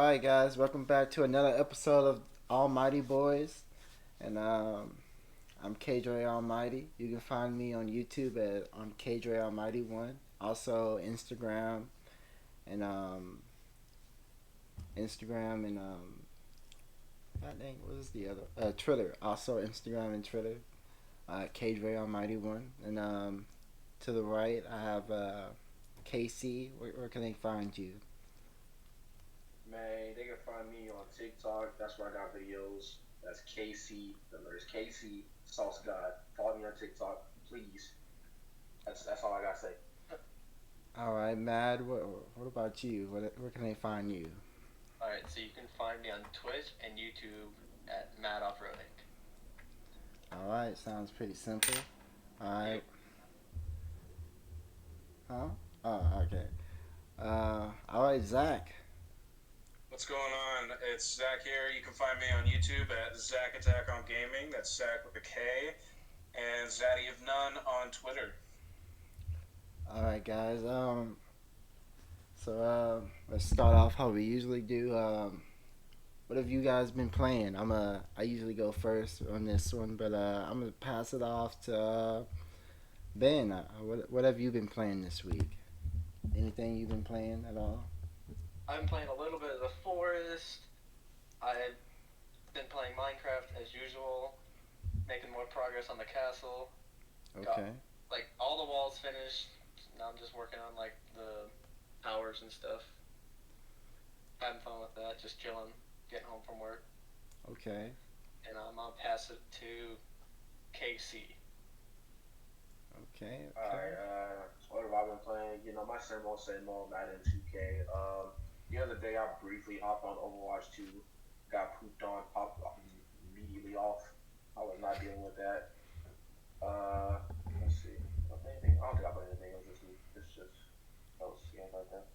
Alright, guys, welcome back to another episode of Almighty Boys. And I'm K-dre Almighty. You can find me on YouTube at on K-dre Almighty 1. Also and Instagram and God dang, what is the other? Twitter. Also Instagram and Twitter. K-dre Almighty 1. And to the right, I have KC. Where can they find you? Man, they can find me on TikTok. That's where I got videos. That's KC. There's KC Sauce God. Follow me on TikTok, please. That's all I gotta say. All right, Mad. What about you? Where can they find you? Alright, so you can find me on Twitch and YouTube at Mad Off-Roading. All right, sounds pretty simple. All right, Yep. huh? Oh, okay. All right, Zach. What's going on? It's Zach here. You can find me on YouTube at Zach Attack on Gaming. That's Zach with a K. And Zaddy of None on Twitter. All right, guys. Let's start off how we usually do. What have you guys been playing? I usually go first on this one, but I'm gonna pass it off to Ben. What have you been playing this week? Anything you've been playing at all? I'm playing a little bit of The Forest. I've been playing Minecraft as usual, making more progress on the castle. Got Okay. like all the walls finished. Now I'm just working on like the towers and stuff. Having fun with that, just chilling, getting home from work. Okay. And I'm gonna pass it to KC. Okay. Okay. Alright, what have I been playing? My same old Madden 2K. The other day I briefly hopped on Overwatch 2, got pooped on, popped immediately off. I was not dealing with that. Let's see. Anything? I don't think I played anything else this week. It's just those games like that.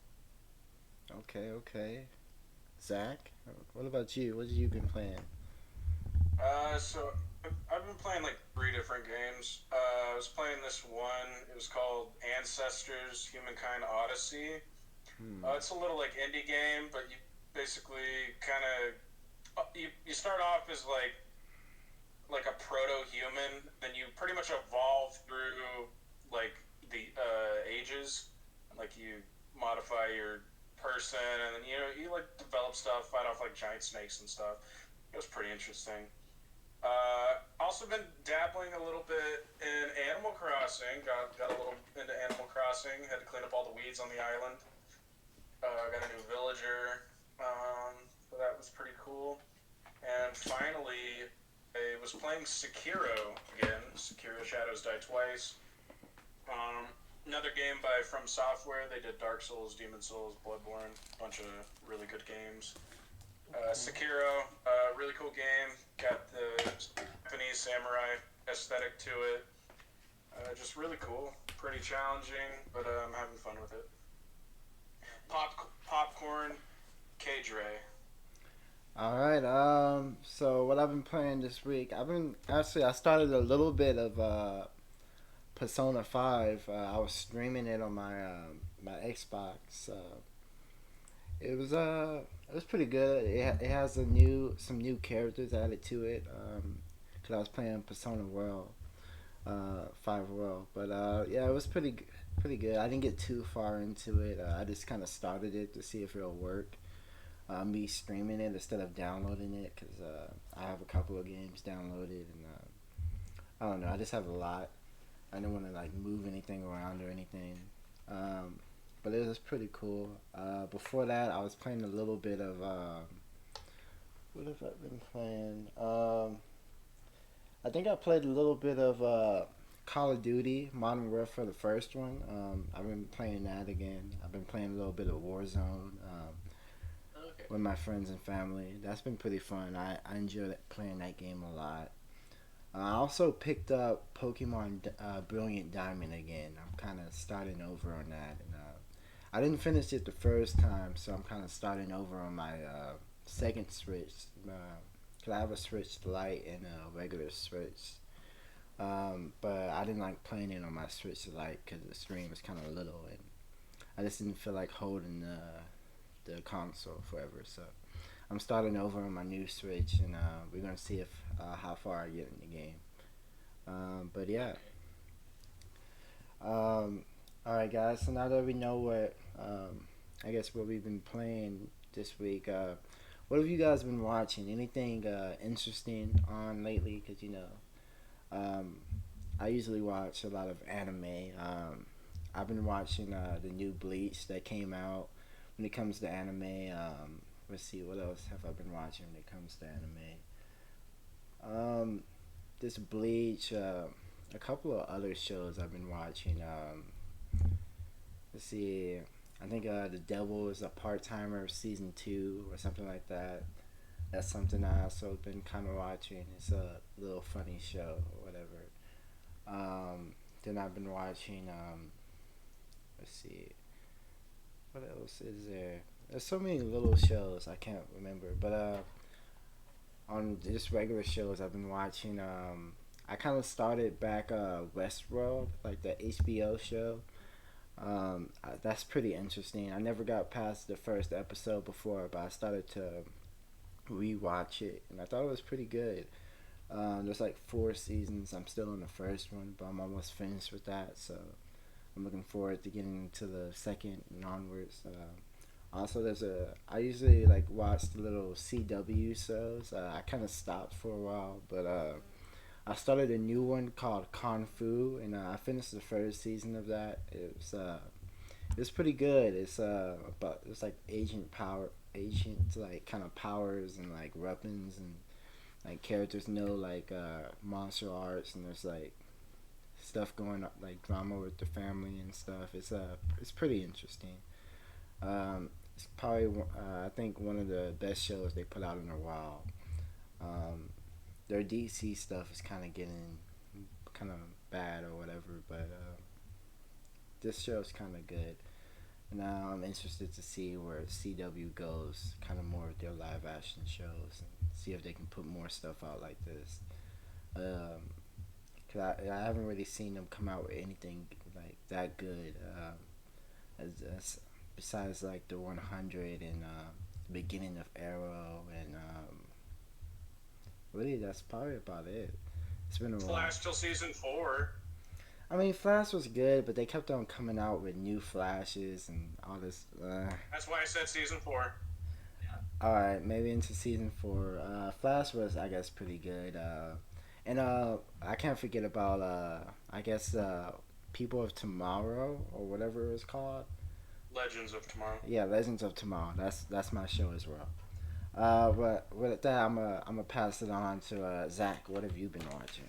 Okay. Okay. Zach, what about you? What have you been playing? So I've been playing like three different games. I was playing this one. It was called Ancestors: Humankind Odyssey. Hmm. It's a little like indie game, but you basically kind of you start off as like a proto-human, then you pretty much evolve through like the ages, like you modify your person, and then you like develop stuff, fight off like giant snakes and stuff. It was pretty interesting. Also been dabbling a little bit in Animal Crossing. Got a little into Animal Crossing. Had to clean up all the weeds on the island. Got a new villager. So that was pretty cool. And finally, I was playing Sekiro again. Sekiro Shadows Die Twice. Um, Another game by From Software. They did Dark Souls, Demon Souls, Bloodborne. Bunch of really good games. Sekiro, really cool game. Got the Japanese samurai aesthetic to it. Just really cool. Pretty challenging, but I'm having fun with it. Popcorn, K-dre. All right. So what I've been playing this week, I started a little bit of Persona 5. I was streaming it on my Xbox. It was pretty good. It has some new characters added to it. Cause I was playing Persona World, 5 World, but yeah, it was pretty good. I didn't get too far into it. I just kind of started it to see if it'll work. Me streaming it instead of downloading it because I have a couple of games downloaded and I don't know. I just have a lot. I don't want to like move anything around or anything. Um, but it was pretty cool. Before that, I was playing a little bit of what have I been playing? I think I played a little bit of Call of Duty Modern Warfare, the first one. I've been playing that again. I've been playing a little bit of Warzone. Okay. With my friends and family. That's been pretty fun. I enjoy playing that game a lot. I also picked up Pokemon Brilliant Diamond again. I'm kind of starting over on that. And, I didn't finish it the first time, so I'm kind of starting over on my second Switch. Cause I have a Switch Lite and a regular Switch. But I didn't like playing it on my Switch Lite because the screen was kind of little, and I just didn't feel like holding the console forever. So I'm starting over on my new Switch, and we're gonna see if how far I get in the game. But yeah. All right, guys. So now that we know what, I guess what we've been playing this week, what have you guys been watching? Anything interesting on lately? Because um, I usually watch a lot of anime. I've been watching the new Bleach that came out. When it comes to anime, let's see, what else have I been watching when it comes to anime? This Bleach, a couple of other shows I've been watching. Let's see, I think The Devil is a Part Timer season 2 or something like that. That's something I also been kind of watching. It's a little funny show or whatever. Then I've been watching. Let's see, what else is there? There's so many little shows I can't remember. But on just regular shows I've been watching. I kind of started back Westworld, like the HBO show. That's pretty interesting. I never got past the first episode before, but I started to rewatch it, and I thought it was pretty good. There's like 4 seasons. I'm still on the first one, but I'm almost finished with that. So I'm looking forward to getting into the second and onwards. Also, there's a. I usually like watch the little CW shows. I kind of stopped for a while, but I started a new one called Kung Fu, and I finished the first season of that. It's pretty good. It's like agent like kind of powers and like weapons and like characters know like martial arts, and there's like stuff going up like drama with the family and stuff. It's pretty interesting. It's probably I think one of the best shows they put out in a while. Um, their DC stuff is kind of getting kind of bad or whatever, but this show's kind of good. Now I'm interested to see where CW goes, kind of more with their live action shows, and see if they can put more stuff out like this. Um, Cause I haven't really seen them come out with anything like that good. As besides like the 100 and the beginning of Arrow, and really that's probably about it. It's been a while. Flash till season 4. I mean, Flash was good, but they kept on coming out with new Flashes and all this. That's why I said season 4. All right, maybe into season 4. Flash was, I guess, pretty good. And I can't forget about I guess People of Tomorrow or whatever it was called. Legends of Tomorrow. Yeah, Legends of Tomorrow. That's my show as well. But with that, I'm gonna pass it on to Zach. What have you been watching?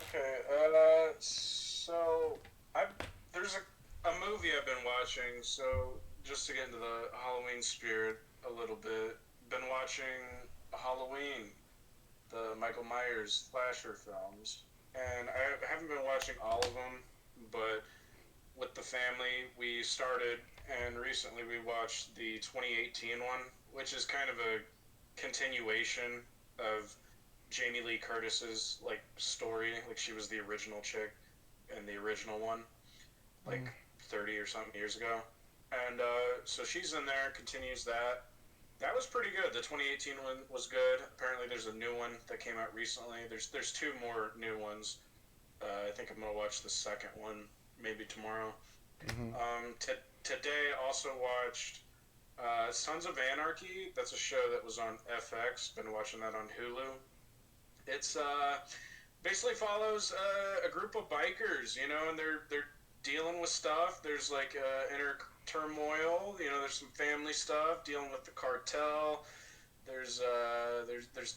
Okay, so I there's a movie I've been watching. So just to get into the Halloween spirit a little bit, been watching Halloween, the Michael Myers slasher films, and I haven't been watching all of them, but with the family we started, and recently we watched the 2018 one, which is kind of a continuation of Jamie Lee Curtis's like story. Like she was the original chick in the original one, like 30 or something years ago, and so she's in there, continues that. That was pretty good. The 2018 one was good. Apparently, there's a new one that came out recently. There's two more new ones. I think I'm gonna watch the second one maybe tomorrow. Mm-hmm. Today also watched Sons of Anarchy. That's a show that was on FX. Been watching that on Hulu. It's basically follows a group of bikers, and they're dealing with stuff. There's like inner turmoil. There's some family stuff dealing with the cartel. There's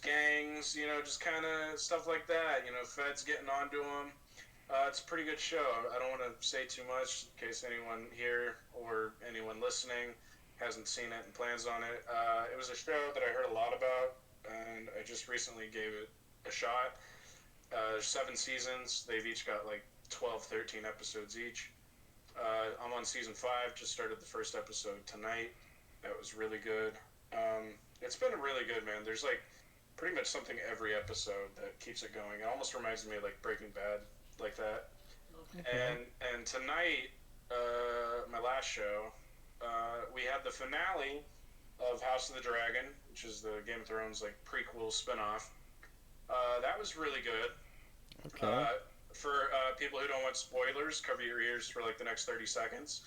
gangs. Just kind of stuff like that. Feds getting onto them. It's a pretty good show. I don't want to say too much in case anyone here or anyone listening hasn't seen it and plans on it. It was a show that I heard a lot about, and I just recently gave it a shot. There's 7 seasons. They've each got like 12, 13 episodes each. I'm on season 5. Just started the first episode tonight. That was really good. It's been really good, man. There's like pretty much something every episode that keeps it going. It almost reminds me of like Breaking Bad, like that. Okay. And tonight, my last show, we had the finale of House of the Dragon, which is the Game of Thrones like prequel spinoff. That was really good. Okay. Uh, for people who don't want spoilers, cover your ears for like the next 30 seconds.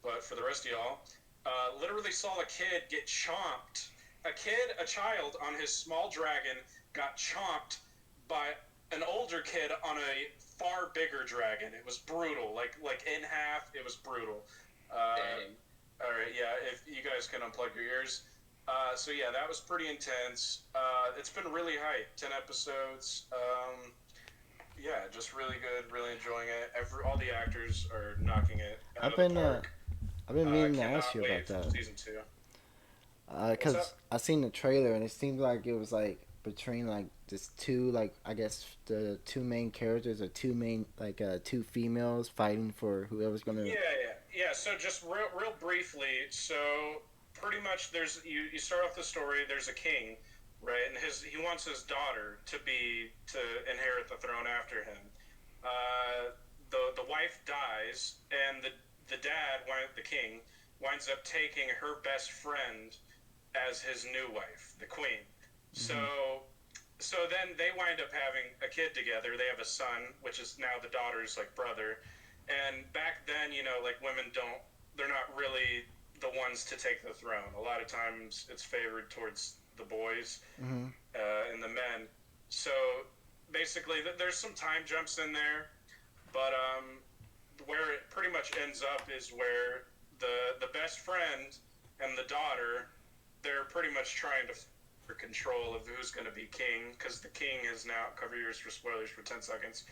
But for the rest of y'all, literally saw a kid get chomped. A child on his small dragon got chomped by an older kid on a far bigger dragon. It was brutal, like in half. It was brutal. Damn. All right, yeah. If you guys can unplug your ears. So yeah, that was pretty intense. It's been really hype. 10 episodes. Yeah, just really good. Really enjoying it. All the actors are knocking it out I've of the been park. I've been meaning to ask Cannot you about wait for that. season two. What's Cause up? I seen the trailer and it seemed like it was like between like this two like I guess the two main characters or two main like two females fighting for whoever's gonna. Yeah. So just real briefly. So pretty much, you start off the story. There's a king, right, and he wants his daughter to inherit the throne after him. The wife dies, and the dad, the king, winds up taking her best friend as his new wife, the queen. So Hmm. then they wind up having a kid together. They have a son, which is now the daughter's like brother. And back then, like women they're not really the ones to take the throne. A lot of times it's favored towards the boys Hmm. and the men. So basically, there's some time jumps in there, but where it pretty much ends up is where the best friend and the daughter, they're pretty much trying to for control of who's going to be king, because the king has now, cover yours for spoilers for 10 seconds,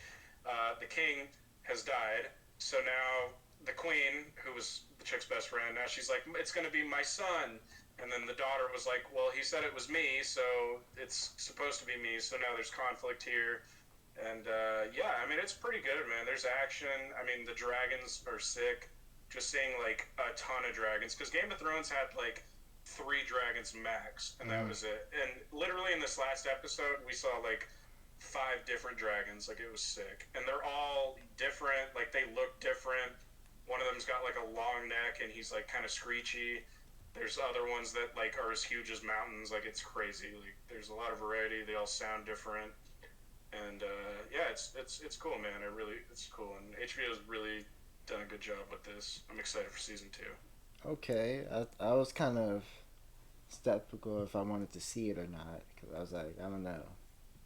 the king has died. So now the queen, who was the chick's best friend, now she's like, it's going to be my son. And then the daughter was like, well, he said it was me, so it's supposed to be me. So now there's conflict here. And yeah, I mean, it's pretty good, man. There's action. I mean, the dragons are sick. Just seeing like a ton of dragons, because Game of Thrones had like 3 dragons max, and that Hmm. was it. And literally in this last episode, we saw like 5 different dragons. Like, it was sick, and they're all different. Like, they look different. One of them's got like a long neck, and he's like kind of screechy. There's other ones that like are as huge as mountains. Like, it's crazy. Like, there's a lot of variety. They all sound different, and yeah, it's cool, man. It's cool, and HBO's really done a good job with this. I'm excited for season 2. Okay. I was kind of skeptical if I wanted to see it or not because I was like I don't know,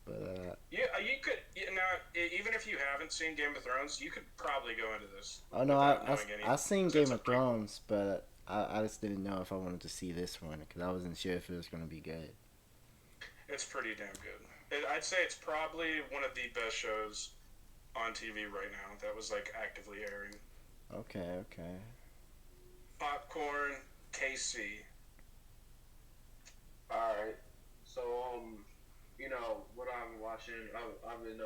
but Yeah, you could now, even if you haven't seen Game of Thrones, you could probably go into this oh no, without knowing I anything, seen because it's Game a of prequel. Thrones, but I just didn't know if I wanted to see this one because I wasn't sure if it was gonna be good. It's pretty damn good. I'd say it's probably one of the best shows on TV right now that was like actively airing. Okay, okay. Popcorn, KC. All right. So, what I'm watching, I've been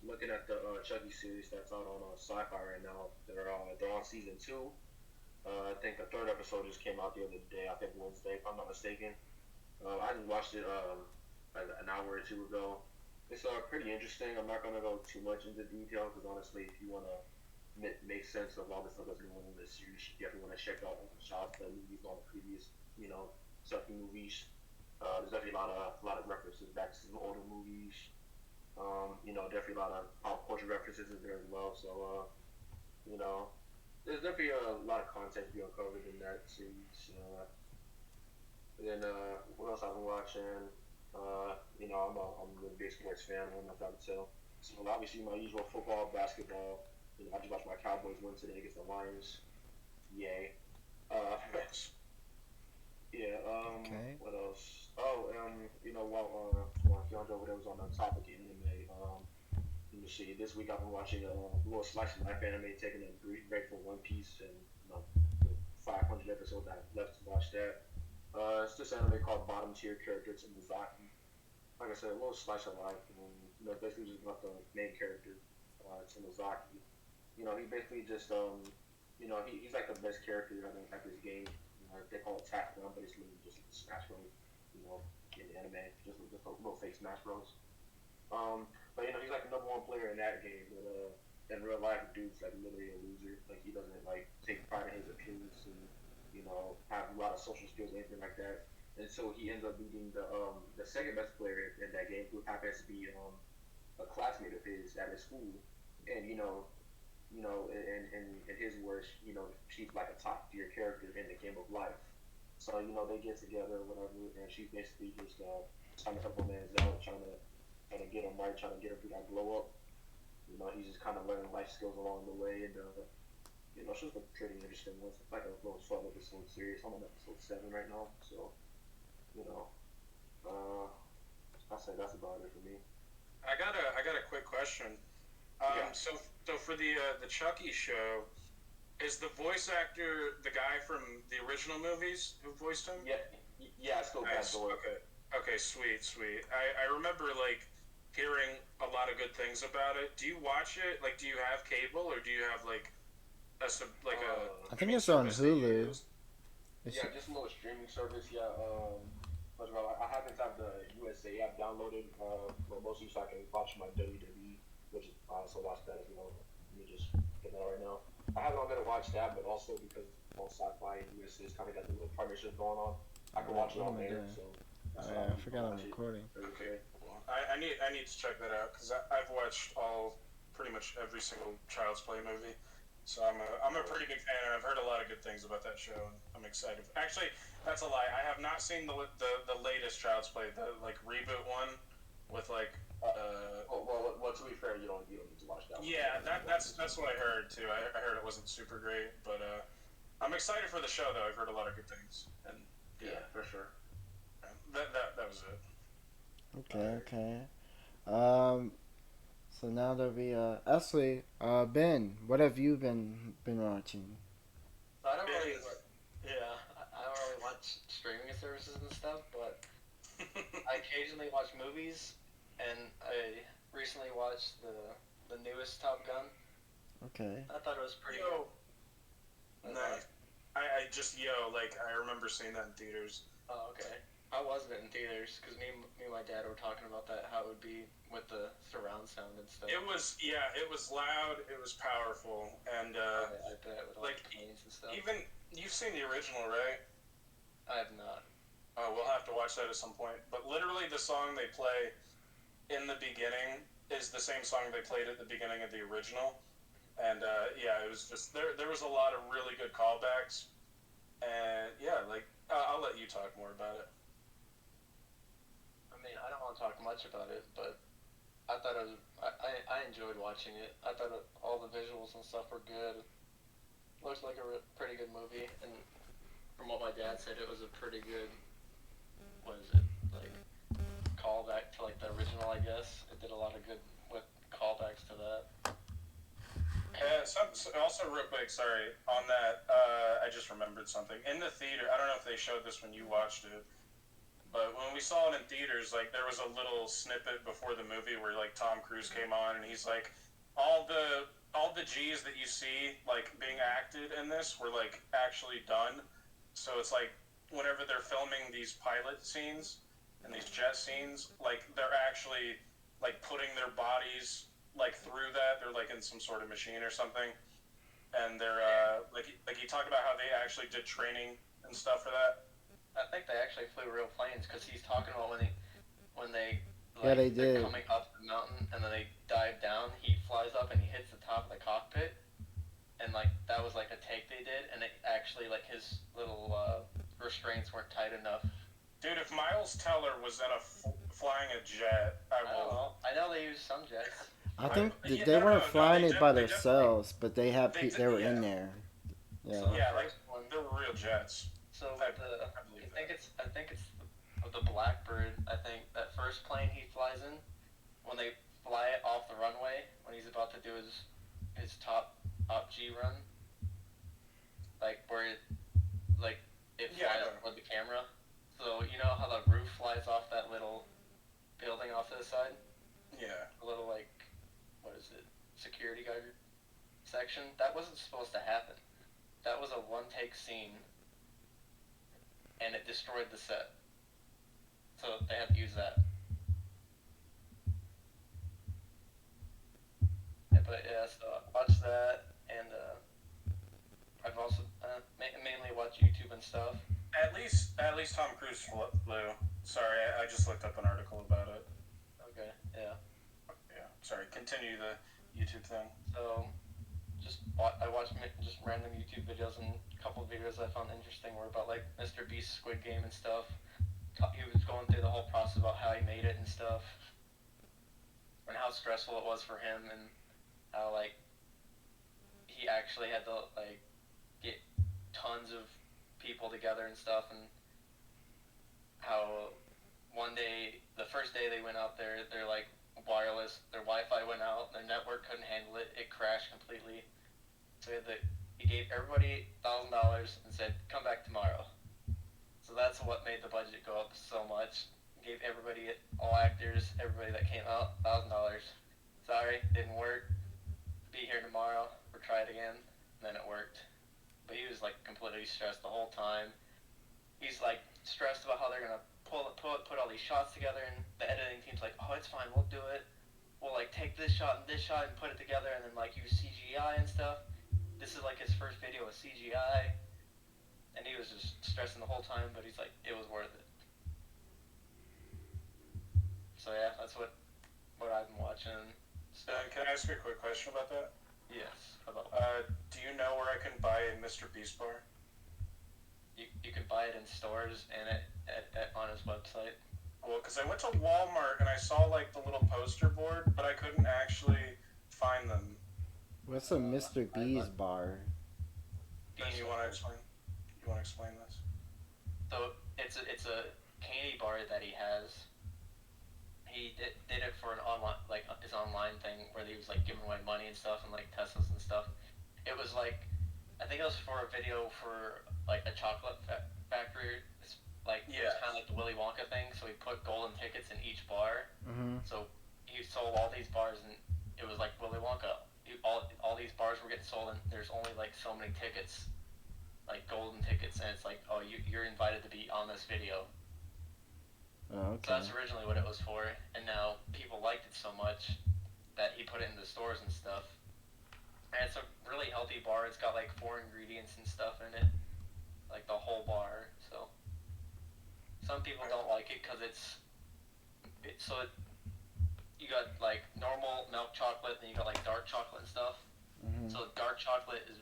looking at the Chucky series that's out on Sci-Fi right now. They're on season two. I think the third episode just came out the other day. I think Wednesday, if I'm not mistaken. I just watched it like an hour or two ago. It's pretty interesting. I'm not gonna go too much into detail because honestly, if you wanna make sense of all the stuff that's going on in this series, you definitely want to check out all the shots, the movies, all the previous, Chucky movies. There's definitely a lot of references back to some older movies. Definitely a lot of pop culture references in there as well. So, you know, there's definitely a lot of content to be uncovered in that series. And then what else I've been watching? I'm a really big sports fan. I don't know if I can tell. So obviously my usual football, basketball. I just watched my Cowboys win today against the Lions. Yay. Uh, Nice. yeah. Okay. What else? Oh, while Keandre over there was on the topic of anime, let me see. This week I've been watching a little slice of life anime, taking a brief break from One Piece, and the 500 episodes I have left to watch that. It's this anime called Bottom Tier Character. It's Mizaki. Like I said, a little slice of life, and basically just about the main character, it's Mizaki. He basically just he's like the best character at this game. They call it Tap One, but it's literally just Smash Bros. You know, in the anime, just a little fake Smash Bros. But he's like the number one player in that game. But in real life, the dude's like literally a loser. Like he doesn't like take pride in his appearance, and have a lot of social skills or anything like that. And so he ends up beating the second best player in that game, who happens to be a classmate of his at his school. And in his words, she's like a top tier character in the game of life. So they get together or whatever, and she's basically just trying to help my man's out, trying to get him right, trying to get him to that glow up. He's just kind of learning life skills along the way, and it's just a pretty interesting one. It's like a little 12 episode series. I'm on episode 7 right now, so you know, uh, I say that's about it for me. I got a quick question. Yeah, So for the Chucky show, is the voice actor the guy from the original movies who voiced him? yeah, yeah. It's still bad Nice. boy. Okay. Okay. Sweet. Sweet. I remember like hearing a lot of good things about it. Do you watch it? Like, do you have cable or do you have like a I think streaming it's on service that you Hulu. use? It's, Yeah, just a little streaming service. Yeah. First of all, I haven't got the USA app downloaded, but mostly so I can watch my WWE, which is also watch that as well. Let me just get that right now. I haven't on there to watch that, but also because on Sci-Fi and USA's kind of got the little partnership going on, I can watch it what am on I there. doing? So Oh that's what yeah, I'll I do. forgot I'll I'm watch it. recording. Okay. Well, I need to check that out because I've watched all pretty much every single Child's Play movie. So I'm a pretty big fan, and I've heard a lot of good things about that show, and I'm excited. Actually, that's a lie. I have not seen the latest Child's Play, the like reboot one, with like To be fair, you don't need to watch that one. yeah, that's what I heard too. I heard it wasn't super great, but I'm excited for the show though. I've heard a lot of good things, and Yeah, for sure. that was it. Okay, okay. Um, so now that we actually Ben, what have you been watching? So I don't Ben really, is yeah, I don't really watch streaming services and stuff, but I occasionally watch movies, and I recently watched the newest Top Gun. Okay. I thought it was pretty yo good. nice. I just like I remember seeing that in theaters. Oh, okay. How was it in theaters? Because me and my dad were talking about that, how it would be with the surround sound and stuff. It was loud, it was powerful, and I bet with all like the planes and stuff. even you've seen the original, right? I have not. Oh, we'll have to watch that at some point. But literally, the song they play in the beginning is the same song they played at the beginning of the original, and yeah, it was just there was a lot of really good callbacks, and yeah, like I'll let you talk more about it. I mean, I don't want to talk much about it, but I thought it was. I enjoyed watching it. I thought all the visuals and stuff were good. Looks like a pretty good movie, and from what my dad said, it was a pretty good. What is it like? Callback to like the original, I guess. It did a lot of good with callbacks to that. Also, real quick, sorry on that. I just remembered something in the theater. I don't know if they showed this when you watched it, but when we saw it in theaters, like there was a little snippet before the movie where like Tom Cruise came on and he's like, all the G's that you see like being acted in this were like actually done. So it's like whenever they're filming these pilot scenes and these jet scenes, like they're actually like putting their bodies like through that. They're like in some sort of machine or something, and they're like you talk about how they actually did training and stuff for that. I think they actually flew real planes because he's talking about when they Yeah, like they they're did. coming up the mountain and then they dive down. He flies up and he hits the top of the cockpit, and like that was like a take they did, and it actually like his little restraints weren't tight enough. Dude, if Miles Teller was in flying a jet, I I don't will. know. I know they use some jets. I I, think yeah, they no, no, weren't no. flying it by They definitely. themselves, but they had they were in Yeah, there. So Yeah. the yeah, like first one, they were real jets. so I, the I believe that. I think it's the Blackbird. I think that first plane he flies in when they fly it off the runway when he's about to do his top G run, like where like it Yeah, I flies know. toward the camera. So you know how the roof flies off that little building off to the side, Yeah. a little like what is it, security guard section. That wasn't supposed to happen. That was a one take scene, and it destroyed the set. So they had to use that. Yeah, but yeah, so I watched that, and I've also mainly watch YouTube and stuff. At least Tom Cruise flew. Sorry, I just looked up an article about it. Okay, yeah. Yeah, sorry. Continue the YouTube thing. So I watched just random YouTube videos, and a couple of videos I found interesting were about like Mr. Beast's Squid Game and stuff. He was going through the whole process about how he made it and stuff, and how stressful it was for him, and how like he actually had to like get tons of people together and stuff, and how one day, the first day they went out there, they're like wireless, their Wi-Fi went out, their network couldn't handle it, it crashed completely. So he gave everybody $1,000 and said, "Come back tomorrow." So that's what made the budget go up so much. Gave everybody, all actors, everybody that came out, $1,000. Sorry, didn't work. Be here tomorrow or try it again. And then it worked. But he was like completely stressed the whole time. He's like stressed about how they're gonna put all these shots together, and the editing team's like, "Oh, it's fine, we'll do it. We'll like take this shot and put it together, and then like use CGI and stuff." This is like his first video with CGI, and he was just stressing the whole time. But he's like, it was worth it. So yeah, that's what I've been watching. So, Can I ask you a quick question about that? yes, about Do you know where I can buy a Mr. Beast bar? you can buy it in stores and on his website. Well, because I went to Walmart and I saw like the little poster board, but I couldn't actually find them. What's a Mr. B's bar? Then you want to explain? You want to explain this? So it's a candy bar that he has. He did it for an online, like his online thing where he was like giving away money and stuff, and like Teslas and stuff. It was like, I think it was for a video for like a chocolate factory. It's like, it was kind of like the Willy Wonka thing. So he put golden tickets in each bar. Mm-hmm. So he sold all these bars, and it was like Willy Wonka. All these bars were getting sold, and there's only like so many tickets, like golden tickets, and it's like, oh, you're invited to be on this video. Oh, So okay. that's originally what it was for, and now people liked it so much that he put it in the stores and stuff. And it's a really healthy bar. It's got like 4 ingredients and stuff in it, like the whole bar. So some people don't like it because you got like normal milk chocolate, and you got like dark chocolate and stuff. Mm-hmm. So dark chocolate is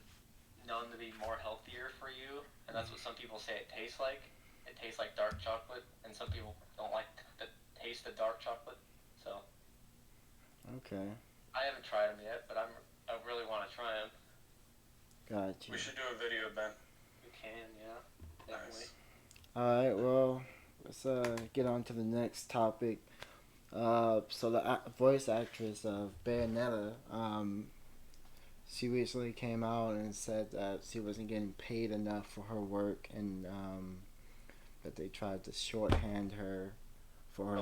known to be more healthier for you, and that's what some people say it tastes like. It tastes like dark chocolate, and some people don't like the taste of dark chocolate. So Okay. I haven't tried them yet, but I really want to try them. Gotcha. We should do a video, Ben. We can, yeah, definitely. Nice. All right. Well, let's get on to the next topic. So the voice actress of Bayonetta, she recently came out and said that she wasn't getting paid enough for her work, and that they tried to shorthand her for her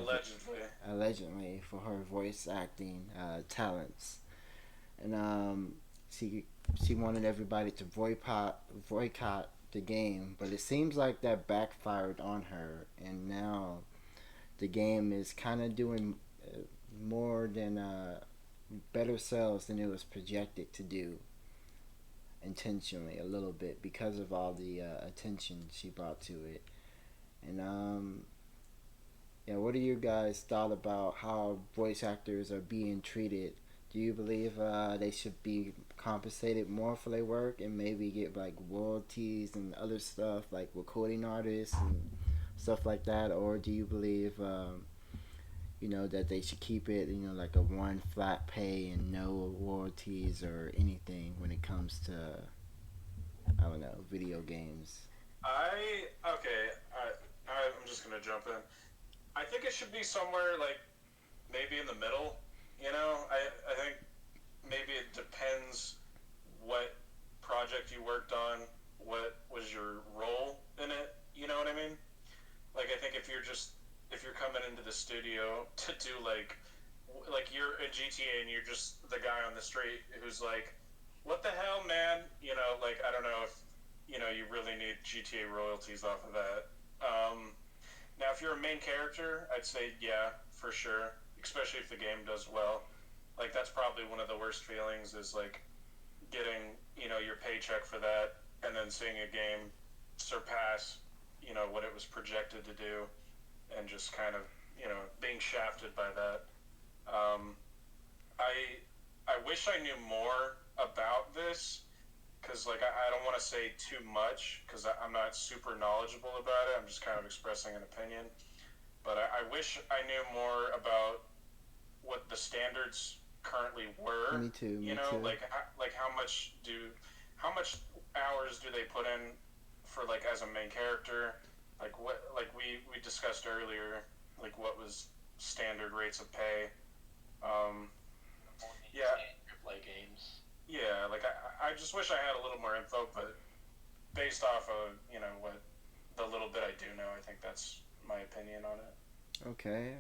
allegedly for her voice acting talents, and she wanted everybody to boycott the game, but it seems like that backfired on her, and now the game is kind of doing more than better sales than it was projected to do intentionally a little bit because of all the attention she brought to it. And yeah, what are your guys' thought about how voice actors are being treated? Do you believe they should be compensated more for their work and maybe get like royalties and other stuff like recording artists and stuff like that, or do you believe that they should keep it like a one flat pay and no royalties or anything when it comes to, I don't know, video games? I'm just gonna jump in. I think it should be somewhere like maybe in the middle. I think maybe it depends what project you worked on, what was your role in it. You know what I mean? Like, I think if you're coming into the studio to do like you're in GTA and you're just the guy on the street who's like, what the hell, man? Like, I don't know if you really need GTA royalties off of that. Now, if you're a main character, I'd say yeah, for sure. Especially if the game does well. Like, that's probably one of the worst feelings is like getting your paycheck for that and then seeing a game surpass, what it was projected to do, and just kind of, being shafted by that. Um, I I wish I knew more about this because I don't want to say too much because I'm not super knowledgeable about it. I'm just kind of expressing an opinion. But I wish I knew more about what the standards currently were. Me too. Me too. Like how much hours do they put in for like as a main character? Like we discussed earlier, like what was standard rates of pay. Um, Only yeah, play games. yeah. Like I just wish I had a little more info, but based off of what the little bit I do know, I think that's my opinion on it. Okay.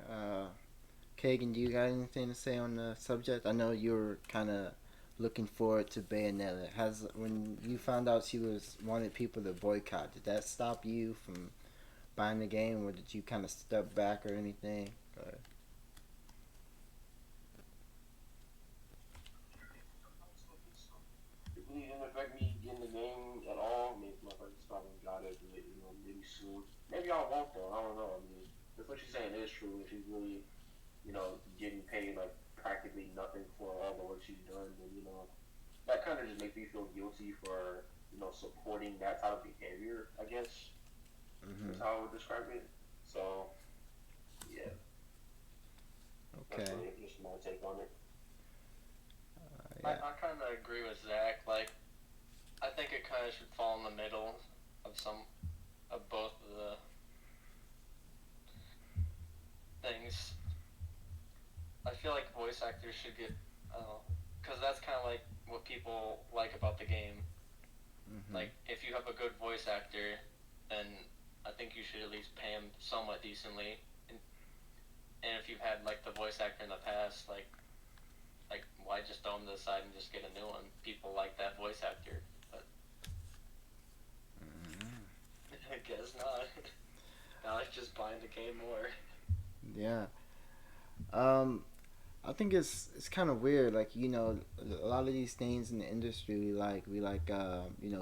Kagan, do you got anything to say on the subject? I know you're kind of looking forward to Bayonetta. Has when you found out she was wanted people to boycott, did that stop you from buying the game, or did you kind of step back or anything? It really didn't affect me getting the game at all. I mean, if my friends probably got it, maybe soon. Maybe I won't though. I don't know. I mean, if what she's saying is true, if she's really, getting paid like practically nothing for all the work she's done, then that kind of just makes me feel guilty for supporting that type of behavior. I guess is Mm-hmm. how I would describe it. So yeah, that's Okay. really just my take on it. I, Yeah. I kind of agree with Zach. Like, I think it kind of should fall in the middle of both of the things. I feel like voice actors should get, because that's kind of like what people like about the game. Mm-hmm. Like, if you have a good voice actor, then I think you should at least pay him somewhat decently. And, and if you've had like the voice actor in the past, like why just throw him to the side and just get a new one? People like that voice actor, but Mm-hmm. I guess not. Now it's just buying the game more. Yeah. Um, I think it's kind of weird. Like a lot of these things in the industry, we like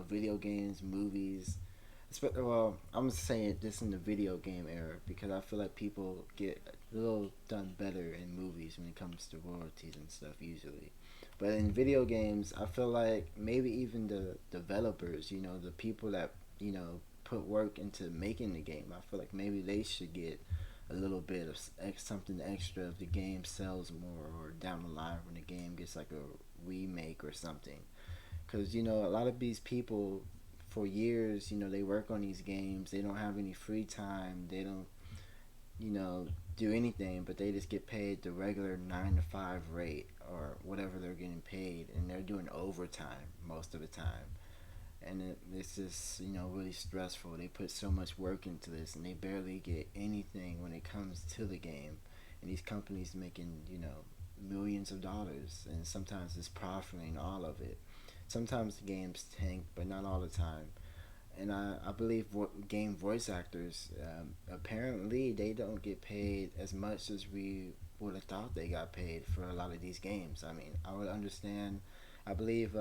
video games, movies. Well, I'm saying this in the video game era because I feel like people get a little done better in movies when it comes to royalties and stuff usually. But in video games, I feel like maybe even the developers, the people that put work into making the game, I feel like maybe they should get a little bit of something extra if the game sells more or down the line when the game gets like a remake or something. Because a lot of these people for years, they work on these games. They don't have any free time. They don't, you know, do anything, but they just get paid the regular 9 to 5 rate or whatever they're getting paid, and they're doing overtime most of the time. And it's just really stressful. They put so much work into this, and they barely get anything when it comes to the game. And these companies making millions of dollars, and sometimes it's profiting all of it. Sometimes the games tank, but not all the time. And I believe game voice actors apparently they don't get paid as much as we would have thought they got paid for a lot of these games. I mean, I would understand. I believe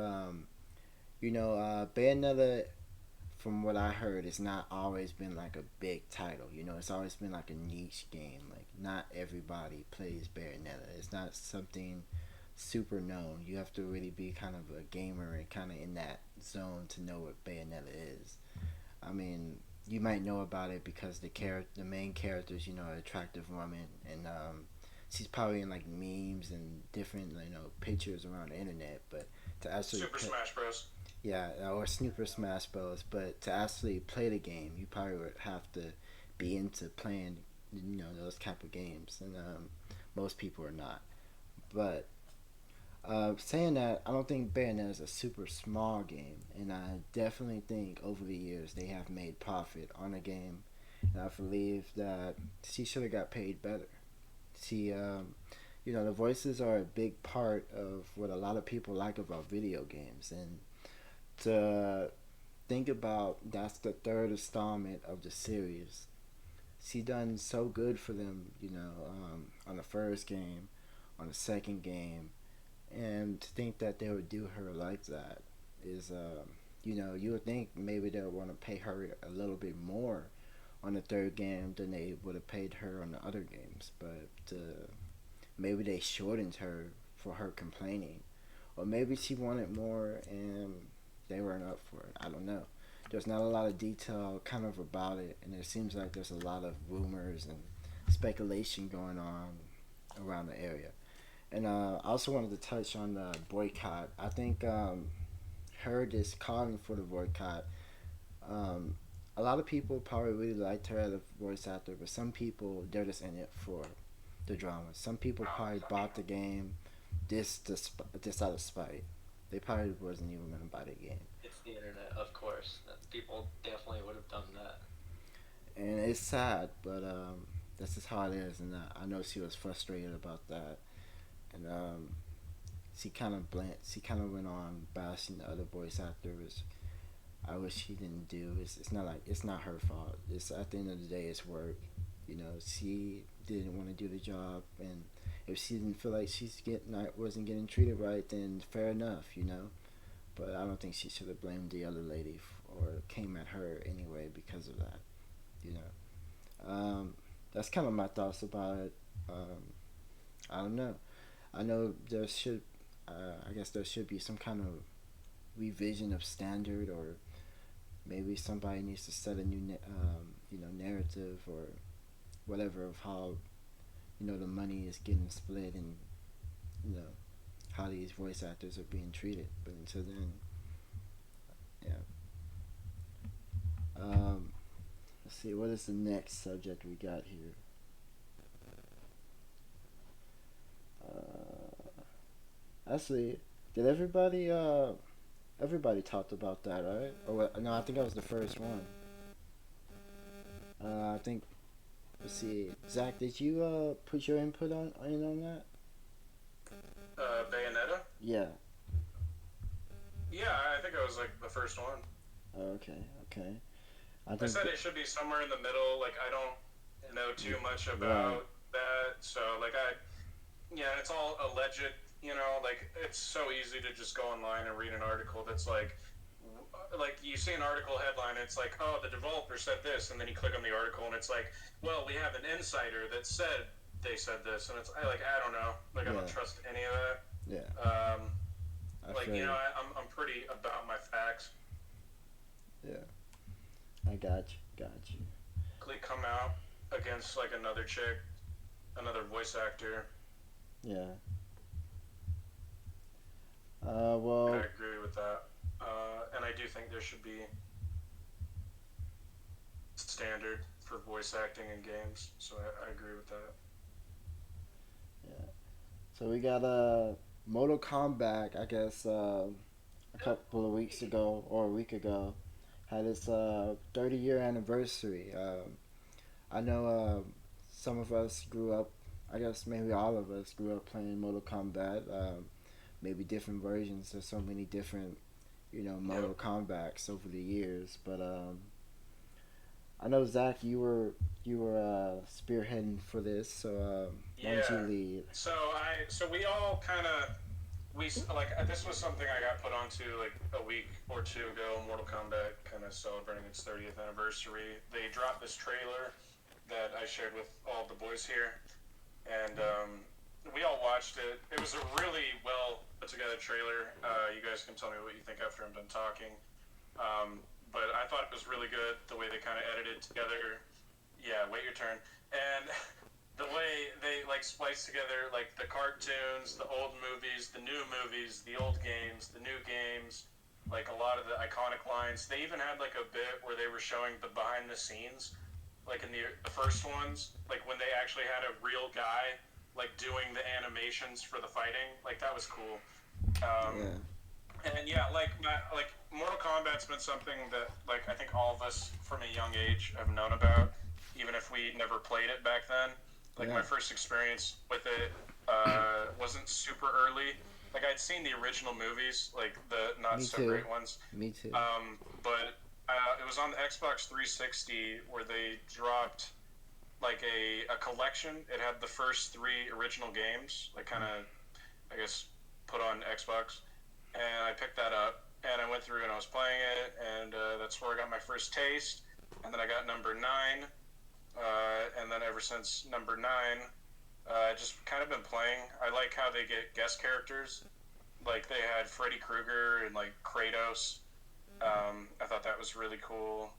Bayonetta, from what I heard, it's not always been like a big title. It's always been like a niche game. Like not everybody plays Bayonetta. It's not something super known. You have to really be kind of a gamer and kind of in that zone to know what Bayonetta is. I mean, you might know about it because the main character's an attractive woman, and she's probably in like memes and different pictures around the internet. But to actually Super Smash Bros. yeah, or Super Smash Bros. But to actually play the game, you probably would have to be into playing, those type of games, and most people are not. But saying that, I don't think Bayonetta is a super small game, and I definitely think over the years they have made profit on the game, and I believe that she should have got paid better. She, the voices are a big part of what a lot of people like about video games, and to think about that's the third installment of the series. She done so good for them, on the first game, on the second game, and to think that they would do her like that is You would think maybe they'll want to pay her a little bit more on the third game than they would have paid her on the other games, but maybe they shortened her for her complaining, or maybe she wanted more and they weren't up for it. I don't know. There's not a lot of detail kind of about it, and it seems like there's a lot of rumors and speculation going on around the area. And I also wanted to touch on the boycott. I think her just calling for the boycott. Um, a lot of people probably really liked her as a voice actor, but some people they're just in it for the drama. Some people probably bought the game just out of spite. They probably wasn't even gonna buy the game, It's the internet, of course. People definitely would have done that. and it's sad, but that's just how it is. And I know she was frustrated about that, and she kind of went on bashing the other voice actors. I wish she didn't do. It's not like it's not her fault. It's at the end of the day, it's work. She didn't want to do the job, and if she didn't feel like wasn't getting treated right, then fair enough. But I don't think she should have blamed the other lady or came at her anyway because of that. You know, that's kind of my thoughts about it. I don't know. I know there should. I guess there should be some kind of revision of standard, or maybe somebody needs to set a new narrative or whatever of how the money is getting split, and you know how these voice actors are being treated. But until then, yeah. Let's see, what is the next subject we got here? Actually, did everybody talked about that, right? Or what? No, I think that was the first one. I think. Let's see, Zach, did you put your input on that? Bayonetta. Yeah. Yeah, I think it was like the first one. Oh, okay. Okay. I I think. said it should be somewhere in the middle. Like I don't know too much Right. about that, so like yeah, it's all alleged. Like it's so easy to just go online and read an article that's like you see an article headline, it's like, oh, the developer said this, and then you click on the article, and it's like, well, we have an insider that said they said this, and it's I don't know, like I Yeah. don't trust any of that. Yeah. I Like feel you. I'm pretty about my facts. Yeah. I got you. Got you. Click come out against like another chick, another voice actor. Yeah. I Well. agree with that, and I do think there should be standard for voice acting in games. So I agree with that. Yeah. So we got Mortal Kombat. I guess a couple of weeks ago or a week ago had its 30-year anniversary. I know some of us grew up. I guess maybe all of us grew up playing Mortal Kombat. Maybe different versions. There's so many different, Mortal Yep. Kombats over the years. But I know Zach, you were spearheading for this. So why don't you Yeah. lead? So we all kind of like this was something I got put onto like a week or two ago. Mortal Kombat kind of celebrating its 30th anniversary. They dropped this trailer that I shared with all the boys here, and we all watched it. It was a really well put together trailer. You guys can tell me what you think after I'm done talking. But I thought it was really good the way they kind of edited together. Yeah, wait your turn. And the way they like splice together like the cartoons, the old movies, the new movies, the old games, the new games, like a lot of the iconic lines. They even had like a bit where they were showing the behind the scenes, like in the first ones, like when they actually had a real guy like doing the animations for the fighting. Like that was cool. Um, Yeah. and yeah, like Mortal Kombat's been something that like I think all of us from a young age have known about, even if we never played it back then. Like Yeah. my first experience with it wasn't super early. Like I'd seen the original movies, like the not Me so too. great ones, Me too. but it was on the Xbox 360 where they dropped like a collection. It had the first three original games, like kind of I guess put on Xbox, and I picked that up. and I went through and I was playing it, and that's where I got my first taste. And then I got number nine, and then ever since number nine, I just kind of been playing. I like how they get guest characters. Like they had Freddy Krueger and like Kratos. I thought that was really cool.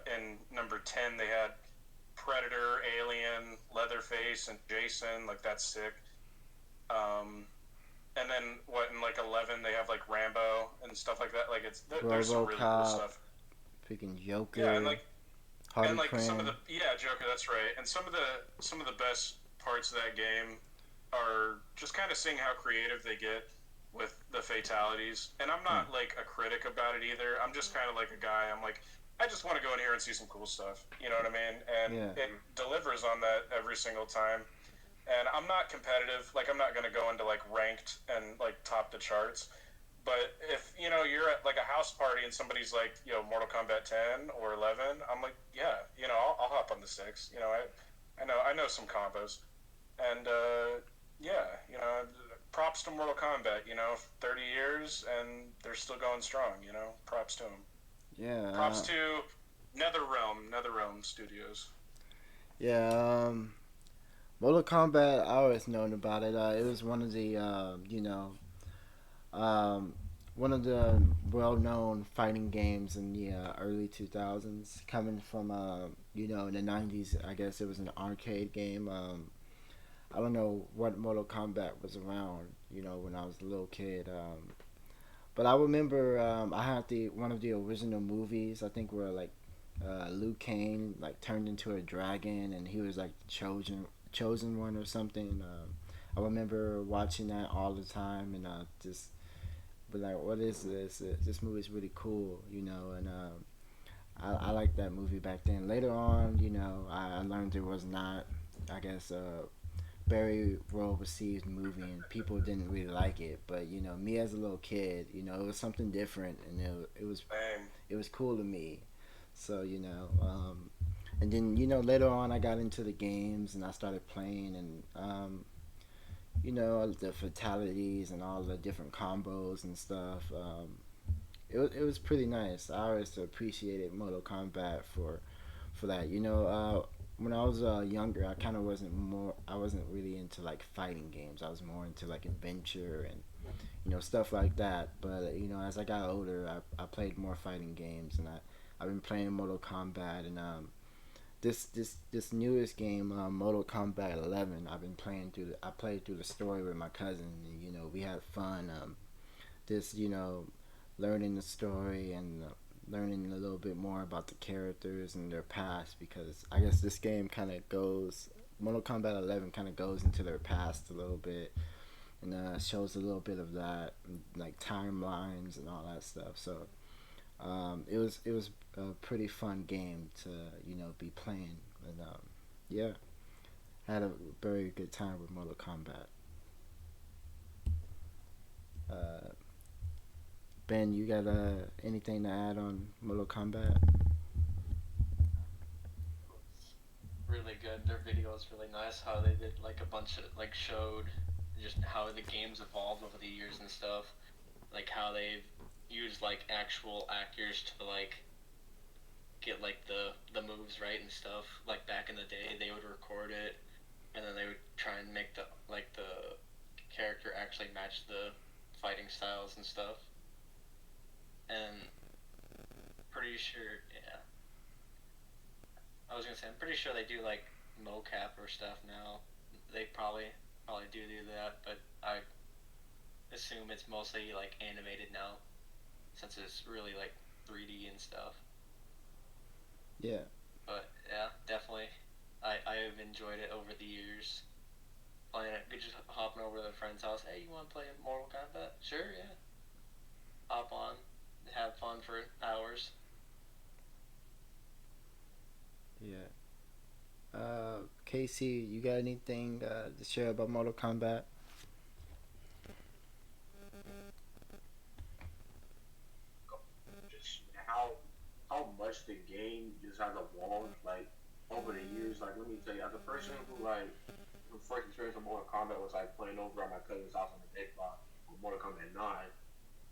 In number 10, they had Predator, Alien, Leatherface, and Jason. Like that's sick. Um, and then what in like 11 they have like Rambo and stuff like that. Like there's some really cool RoboCop, stuff. freaking Yeah, Joker, and Harley like some of the Quinn. yeah Joker, that's right. And some of the best parts of that game are just kind of seeing how creative they get with the fatalities. And I'm Mm, not like a critic about it either. I'm just kind of like a guy. I'm like, I just want to go in here and see some cool stuff. You know what I mean? And yeah, it delivers on that every single time. And I'm not competitive. Like I'm not going to go into like ranked and like top the charts. But if you're at like a house party and somebody's like Mortal Kombat 10 or 11, I'm like I'll hop on the six. I know some combos, and yeah, props to Mortal Kombat. 30 years and they're still going strong. Props to them. yeah, Props to NetherRealm Studios. yeah. Mortal Kombat, I always known about it. It was one of the, um, one of the well-known fighting games in the early 2000s. Coming from, in the 90s, I guess it was an arcade game. I don't know what Mortal Kombat was around, when I was a little kid. But I remember I had the one of the original movies. I think where like Liu Kang like turned into a dragon and he was like chosen one or something. I remember watching that all the time and just be like, what is this? This movie is really cool, and I liked that movie back then. Later on, I learned it was not, I guess, very well received movie and people didn't really like it. But me as a little kid, it was something different and Same. it was cool to me. So and then later on I got into the games and I started playing and the fatalities and all the different combos and stuff. It was pretty nice. I always appreciated Mortal Kombat for that. When I was younger, I wasn't really into like fighting games. I was more into like adventure and stuff like that. But as I got older, I played more fighting games, and I've been playing Mortal Kombat, and this newest game, Mortal Kombat 11. I played through the story with my cousin, and we had fun. This learning the story and learning a little bit more about the characters and their past because I guess this game kind of goes. Mortal Kombat 11 kind of goes into their past a little bit and shows a little bit of that, like timelines and all that stuff. So it was a pretty fun game to be playing, and yeah, had a very good time with Mortal Kombat. Uh, Ben, you got anything to add on Mortal Kombat? Really good. Their video is really nice. How they did like a bunch of like showed just how the games evolved over the years and stuff. Like how they've used like actual actors to like get like the moves right and stuff. Like back in the day, they would record it and then they would try and make the character actually match the fighting styles and stuff. And pretty sure, yeah, I was gonna say I'm pretty sure they do like mocap or stuff now. They probably do that, but I assume it's mostly like animated now since it's really like 3D and stuff. Yeah, But yeah, definitely, I've enjoyed it over the years. Playing it, just hopping over to a friend's house. Hey, you want to play Mortal Kombat? Sure, yeah. Hop on, have fun for hours. yeah. Casey, you got anything to share about Mortal Kombat? Just how much the game just has evolved like over the years. Like let me tell you, as a person who like the first experience of Mortal Kombat was like playing over at my cousin's house on the Xbox with Mortal Kombat 9,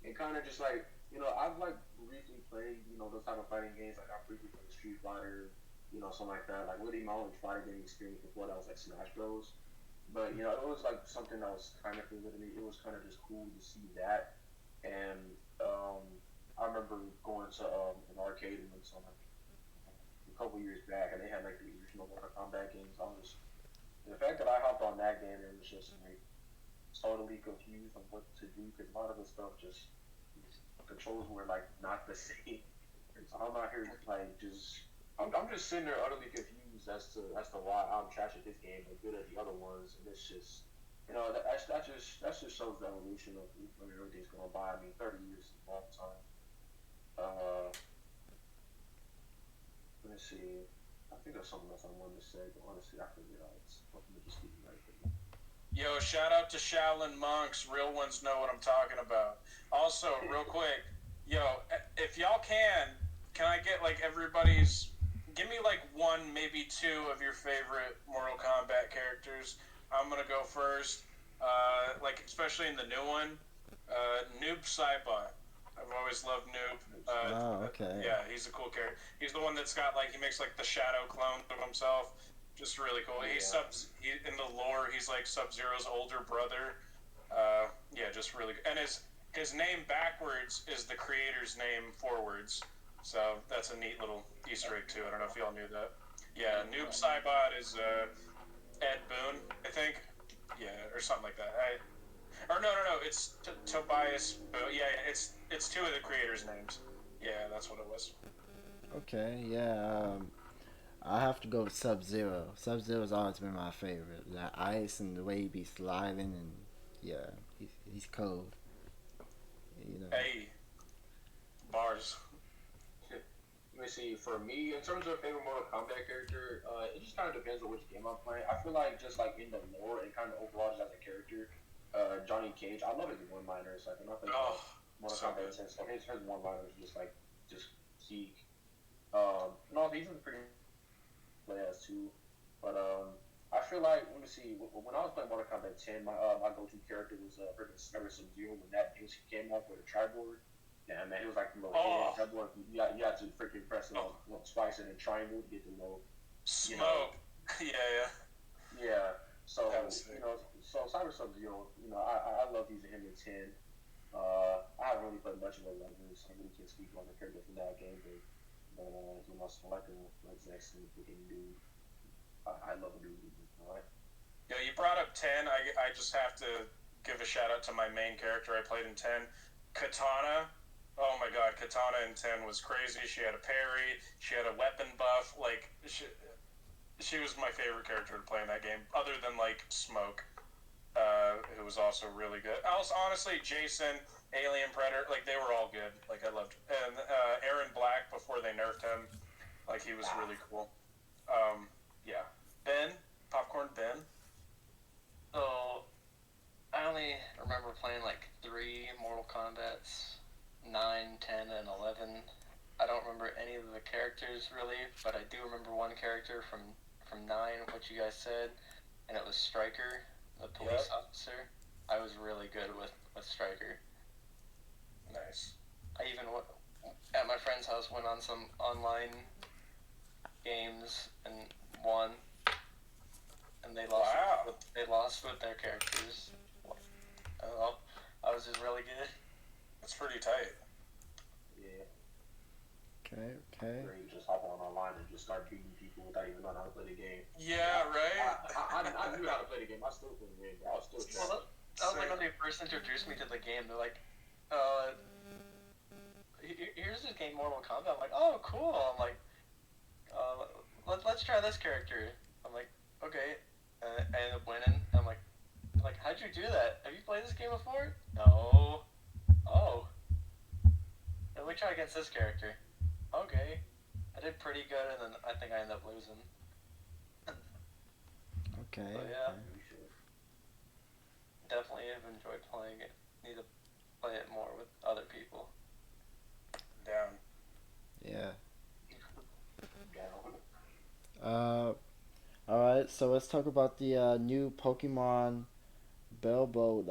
and kind of just like I've like briefly played, those type of fighting games. Like I briefly played Street Fighter, something like that. Like really, my only fighting game experience before that was like Smash Bros. But it was like something that was kind of new to me. It was kind of just cool to see that, and I remember going to an arcade and some like a couple years back, and they had like the original Mortal Kombat games. I was just the fact that I hopped on that game and was just like totally confused on what to do because a lot of the stuff just controls were like not the same. So I'm out here like just I'm just sitting there utterly confused as to why I'm trash at this game but good at the other ones, and it's just that just shows the evolution of where everything's going by. I mean, 30 years is a long time. Uh, let me see. I think there's something else I wanted to say, but honestly, I forget. It's something to just keep me right there. Yo, shout out to Shaolin monks. Real ones know what I'm talking about. Also, real quick, yo, if y'all can I get like everybody's? Give me like one, maybe two of your favorite Mortal Kombat characters. I'm gonna go first. Like especially in the new one, Noob Saibot. I've always loved Noob. Oh, okay. Yeah, he's a cool character. He's the one that's got like he makes like the shadow clone of himself. Just really cool. Yeah. He in the lore. He's like Sub Zero's older brother. Yeah, just really. And his name backwards is the creator's name forwards. So that's a neat little Easter egg too. I don't know if y'all knew that. Yeah, Noob Saibot is Ed Boon, I think. Yeah, or something like that. Or no. It's Tobias. Yeah, it's two of the creators' names. Yeah, that's what it was. Okay, yeah. I have to go with Sub Zero. Sub Zero's always been my favorite. That ice and the way he be sliding and yeah, he's cold. You know. Hey, bars. Let me see. For me, in terms of favorite Mortal Kombat character, it just kind of depends on which game I'm playing. I feel like just like in the lore and kind of overall just as a character, Johnny Cage. I love his one-liners. Like when I think Oh, about Mortal so Kombat good. 10, so his one-liners just peak. No, he's pretty play as too, but I feel like let me see. When I was playing Mortal Kombat 10, my go-to character was freaking Sniper Sub Zero when that news came up with a triboard. Yeah, man, it was like the little Oh, triboard. You had to freaking press oh, twice and then triangle to get the little, you know, smoke. Yeah. yeah. That So was sick. so Cyber Sub Zero, I love using him in 10. I haven't really played much of 11, so I really can't speak on the character from that game, but like Zack Smith, can do. I love a dude. All right. Yo, you brought up 10. I just have to give a shout out to my main character I played in 10, Katana. Oh my god, Katana in 10 was crazy. She had a parry, she had a weapon buff. Like, she was my favorite character to play in that game, other than, like, Smoke, who was also really good. Also, honestly, Jason, Alien Predator, like, they were all good. Like, I loved. And Aaron Black, before they nerfed him, like, he was really cool. Yeah. Ben, Popcorn Ben. So I only remember playing like three Mortal Kombat's, 9, 10, and 11. I don't remember any of the characters really, but I do remember one character from 9, what you guys said, and it was Stryker, the police Yep. officer. I was really good with Stryker. Nice. I even at my friend's house went on some online games and won, and they lost. Wow. They lost with their characters. I don't know. I was just really good. That's pretty tight. Yeah. Okay, okay. Where you just hop on online and just start beating people without even knowing how to play the game. Yeah, right? I knew how to play the game. I still play the game, but I was still Well, trash. that was like when they first introduced me to the game. They're like, uh, here's this game, Mortal Kombat. I'm like, oh, cool. I'm like, let's try this character. I'm like, okay. I end up winning. I'm like, how'd you do that? Have you played this game before? No. Oh. Let me try against this character. Okay. I did pretty good, and then I think I ended up losing. Okay. So yeah, Okay. You should. definitely have enjoyed playing it. Need to play it more with other people. Down. Yeah. Down. Uh, all right. So let's talk about the new Pokemon Bellboat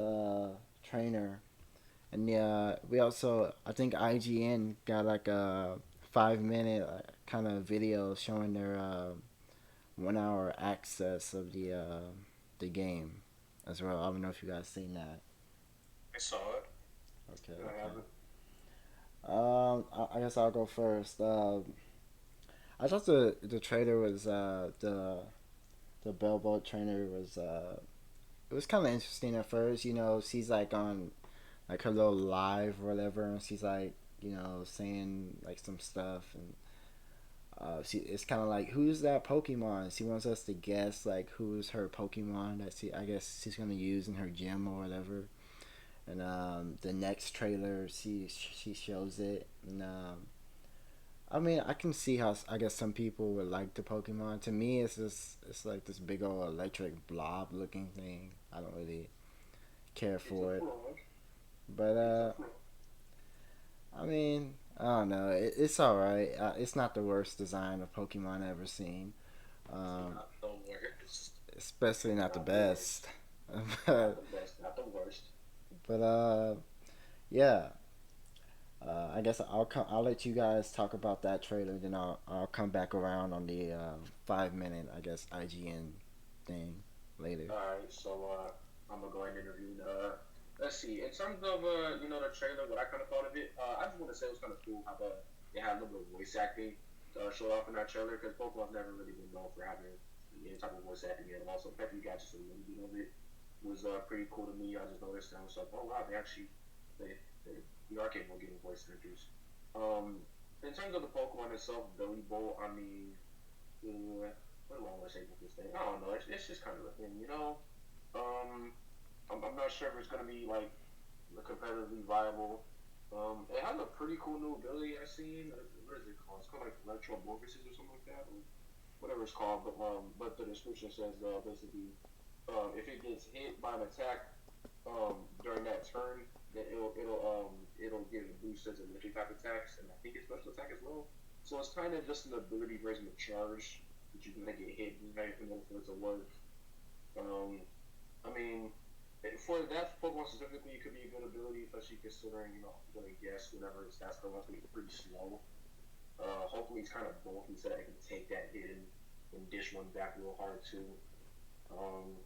trainer. And yeah, we also I think IGN got like a 5 minute kind of video showing their 1 hour access of the game as well. I don't know if you guys seen that. I saw it. Okay, I okay. haven't. I guess I'll go first. I thought the trailer was the Bellboat trainer was it was kind of interesting at first. You know, she's like on like her little live or whatever, and she's like saying like some stuff, and she it's kind of like who's that Pokemon? She wants us to guess like who's her Pokemon that she I guess she's gonna use in her gym or whatever. And the next trailer, she shows it, and I mean, I can see how I guess some people would like the Pokemon. To me, it's like this big old electric blob looking thing. I don't really care It's a for it, fraud. but It's a fraud. I mean, I don't know. It's all right. It's not the worst design of Pokemon I've ever seen. It's Um, not the worst. Especially not the Not the worst. best. Not but the best. Not the worst. yeah. I guess I'll let you guys talk about that trailer. Then I'll come back around on the 5 minute I guess IGN thing later. All right, so I'm gonna go ahead and interview. Let's see. In terms of the trailer, what I kind of thought of it, I just want to say it was kind of cool how they had a little bit of voice acting showed off in that trailer because Pokemon's never really been known for having any type of voice acting yet, and also the fact that you got just a little bit of it was pretty cool to me. I just noticed that I was like, oh wow, they are capable of getting voice actors. Um, in terms of the Pokemon itself, Billy Bolt, I mean, what do I want to say with this thing? I don't know. It's just kind of a thing, you know. Um, I'm not sure if it's gonna be like competitively viable. It has a pretty cool new ability I've seen. What is it called? It's called like Electromorphosis or something like that, or whatever it's called. But the description says basically, if it gets hit by an attack during that turn, then it'll give a boost as a electric type attacks, and I think it's special attack as well. So it's kind of just an ability version of charge that you can make it hit and everything else for it to work. Um, I mean, for that Pokemon specifically, it could be a good ability, especially considering, I'm going to guess whenever its stats go up, it's pretty slow. Hopefully, it's kind of bulky so that it can take that hit and dish one back real hard, too. Um,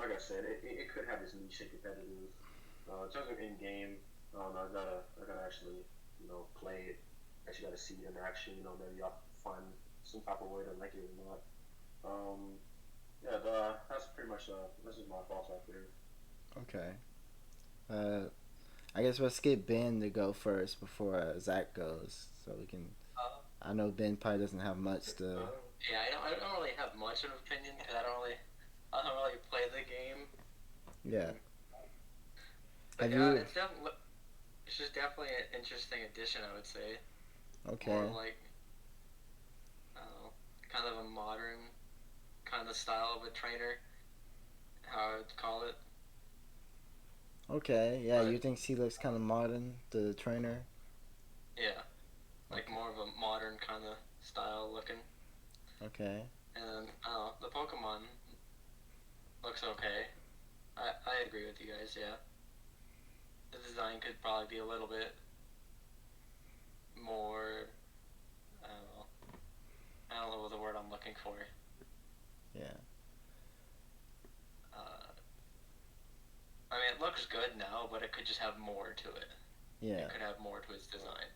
like I said, it could have its niche and competitive. In terms of in game, I gotta actually, play it. Actually, gotta see it in action. Maybe I'll find some type of way to like it or not. Um, yeah, that's pretty much this is my thoughts right there. Okay. Uh, I guess let's get Ben to go first before Zach goes, so we can. Uh, I know Ben probably doesn't have much to. yeah, I don't really have much of an opinion because I don't really play the game. Yeah. But Have yeah, you? it's just definitely an interesting addition. I would say more Okay. of like I don't know, kind of a modern kind of style of a trainer, how I would call it. Okay. Yeah. You But think she looks kind of modern, the trainer? yeah, like Okay. more of a modern kind of style looking. Okay. And I don't know, the Pokemon looks okay. I agree with you guys. Yeah, the design could probably be a little bit more. I don't know. I don't know what the word I'm looking for. Yeah. Uh, I mean, it looks good now, but it could just have more to it. Yeah. It could have more to its design.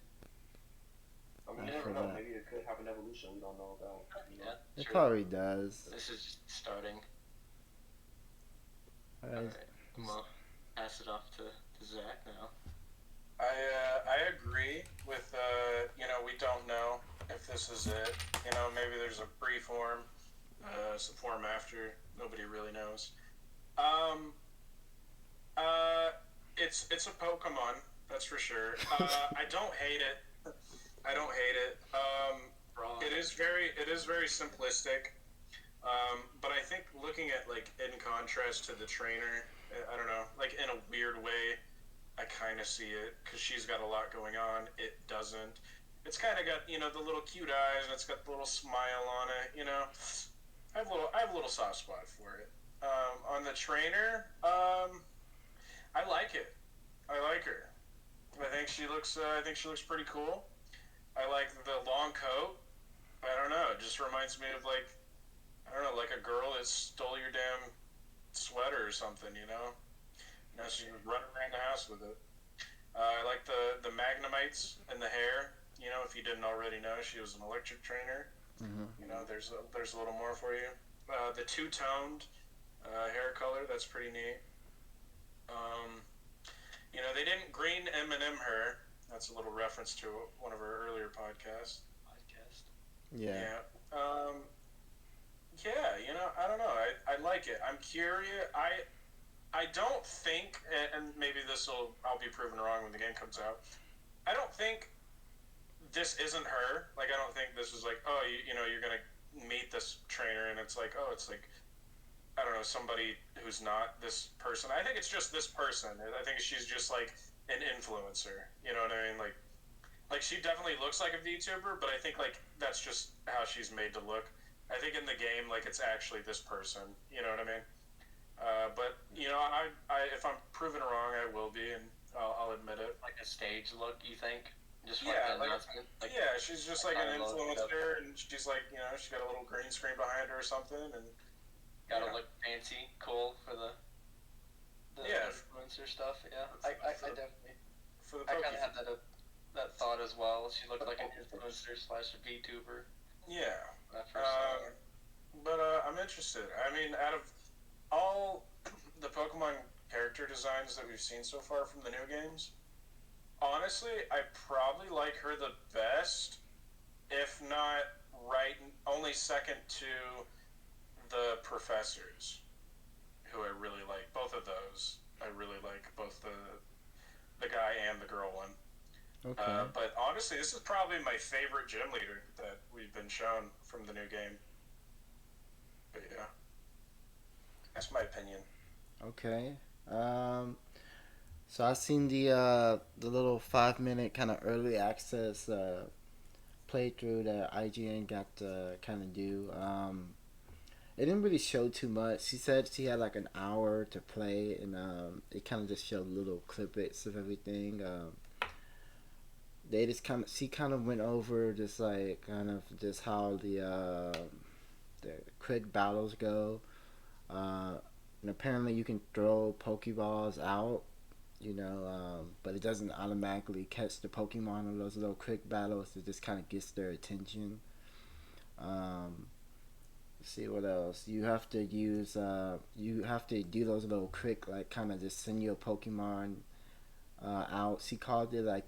I mean, I you never feel know. that. Maybe it could have an evolution we don't know about. Yeah, It true. probably does. This is just starting. All All right. right, I'm gonna pass it off to Zach now. I agree with we don't know if this is it. Maybe there's a pre-form, some form after. Nobody really knows. Um, uh, it's a Pokemon, that's for sure. I don't hate it. I don't hate it. Broad. It is very simplistic. But I think looking at like in contrast to the trainer, I don't know, like in a weird way, I kind of see it because she's got a lot going on. It doesn't. It's kind of got the little cute eyes and it's got the little smile on it. I have a little soft spot for it. On the trainer, I like it. I like her. I think she looks pretty cool. I like the long coat. I don't know. It just reminds me of like I don't know, like a girl that stole your damn sweater or something. Now she's running around the house with it. I like the Magnemites in the hair. If you didn't already know, she was an electric trainer. Mm-hmm. There's a little more for you. The two toned hair color, that's pretty neat. Um, they didn't green M&M her. That's a little reference to one of our earlier podcasts. Podcast. Yeah. Yeah. Yeah. I don't know. I like it. I'm curious. I don't think, and maybe I'll be proven wrong when the game comes out. I don't think this isn't her. Like, I don't think this is like, oh, you're gonna meet this trainer, and it's like, oh, it's like, I don't know, somebody who's not this person. I think it's just this person. I think she's just like an influencer. You know what I mean? Like she definitely looks like a VTuber, but I think like that's just how she's made to look. I think in the game, like it's actually this person. You know what I mean? But if I'm proven wrong, I will be, and I'll admit it. Like a stage look, you think? Just for Yeah, like the announcement? Like, yeah, she's just like an kinda look it up. influencer, and she's like, she's got a little green screen behind her or something, and Gotta yeah, look fancy, cool for the yeah, influencer stuff. Yeah, for I the definitely. for the I Poke. kind of had that thought as well. She looked like an influencer slash VTuber Yeah, when I first saw her. but I'm interested. I mean, out of all the Pokemon character designs that we've seen so far from the new games, honestly, I probably like her the best, if not right, only second to the professors, who I really like. Both of those, I really like both the guy and the girl one. Okay. But honestly, this is probably my favorite gym leader that we've been shown from the new game. But yeah, that's my opinion. Okay. Um. So I seen the little 5 minute kind of early access playthrough that IGN got to kind of do. It didn't really show too much. She said she had like an hour to play, and it kind of just showed little clippets of everything. They just she kind of went over just like kind of just how the quick battles go. Uh, and apparently you can throw Pokeballs out, but it doesn't automatically catch the Pokemon in those little quick battles. It just kind of gets their attention. Um, let's see what else. You have to do those little quick, like kind of just send your Pokemon out. She called it like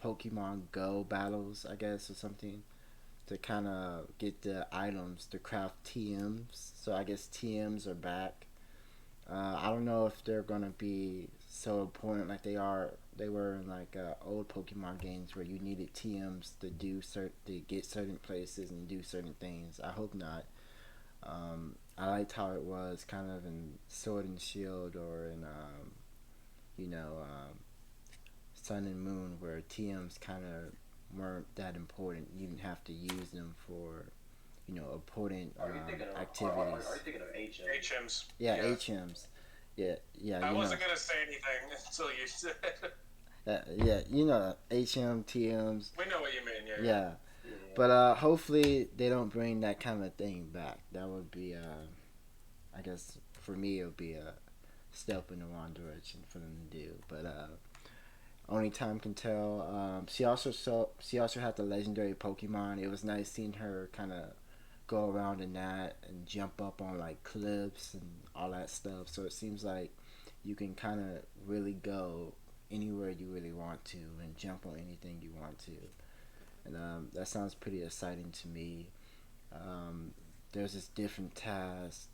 Pokemon Go battles, I guess, or something, to kind of get the items to craft TMs. So I guess TMs are back. I don't know if they're gonna be so important like they were in like old Pokemon games where you needed TMs to to get certain places and do certain things. I hope not. I liked how it was kind of in Sword and Shield or in you know um, Sun and Moon where TMs kind of weren't that important. You didn't have to use them for important Are you activities. thinking of HM? HMs. Yeah, Yeah. HMs. Yeah, yeah, I wasn't gonna say anything until you said. yeah, HM, TMs. We know what you mean. Yeah. Yeah, Yeah. but hopefully they don't bring that kind of thing back. That would be, I guess, for me, it would be a step in the wrong direction for them to do. But only time can tell. She also had the legendary Pokemon. It was nice seeing her kind of go around in that and jump up on like cliffs and all that stuff. So it seems like you can kind of really go anywhere you really want to and jump on anything you want to. And that sounds pretty exciting to me. Um, there's this different task.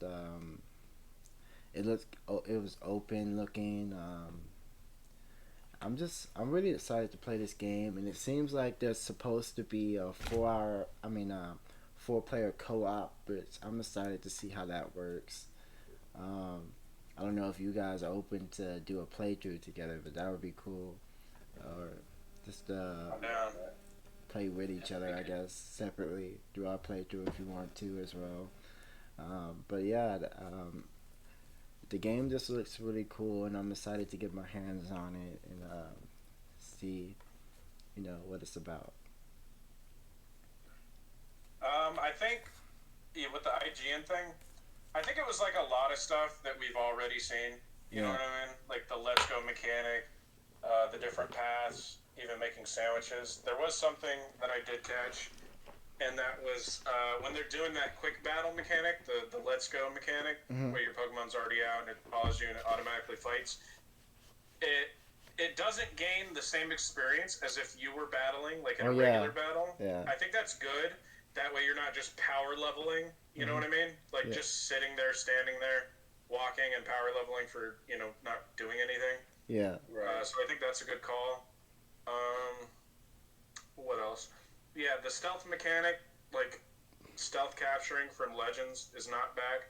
It was open looking. I'm really excited to play this game, and it seems like there's supposed to be a 4 hour, 4 player co-op, but I'm excited to see how that works. Um, I don't know if you guys are open to do a playthrough together, but that would be cool. Or just I'm down Yeah. with that. play with each other, I guess, separately. Do our playthrough if you want to as well. But yeah, the game just looks really cool, and I'm excited to get my hands on it and see, what it's about. I think with the IGN thing, I think it was like a lot of stuff that we've already seen. You know Yeah. what I mean? Like the let's go mechanic, the different paths, even making sandwiches. There was something that I did catch, and that was when they're doing that quick battle mechanic, the let's go mechanic, Hmm. where your Pokemon's already out and it follows you and it automatically fights. It it doesn't gain the same experience as if you were battling like in Oh a yeah, regular battle. yeah. I think that's good. That way you're not just power leveling. You know Hmm. what I mean? Like Yeah, just sitting there, standing there, walking and power leveling for not doing anything. yeah, Right. So I think that's a good call. Um, what else? Yeah, the stealth mechanic, like stealth capturing from Legends, is not back.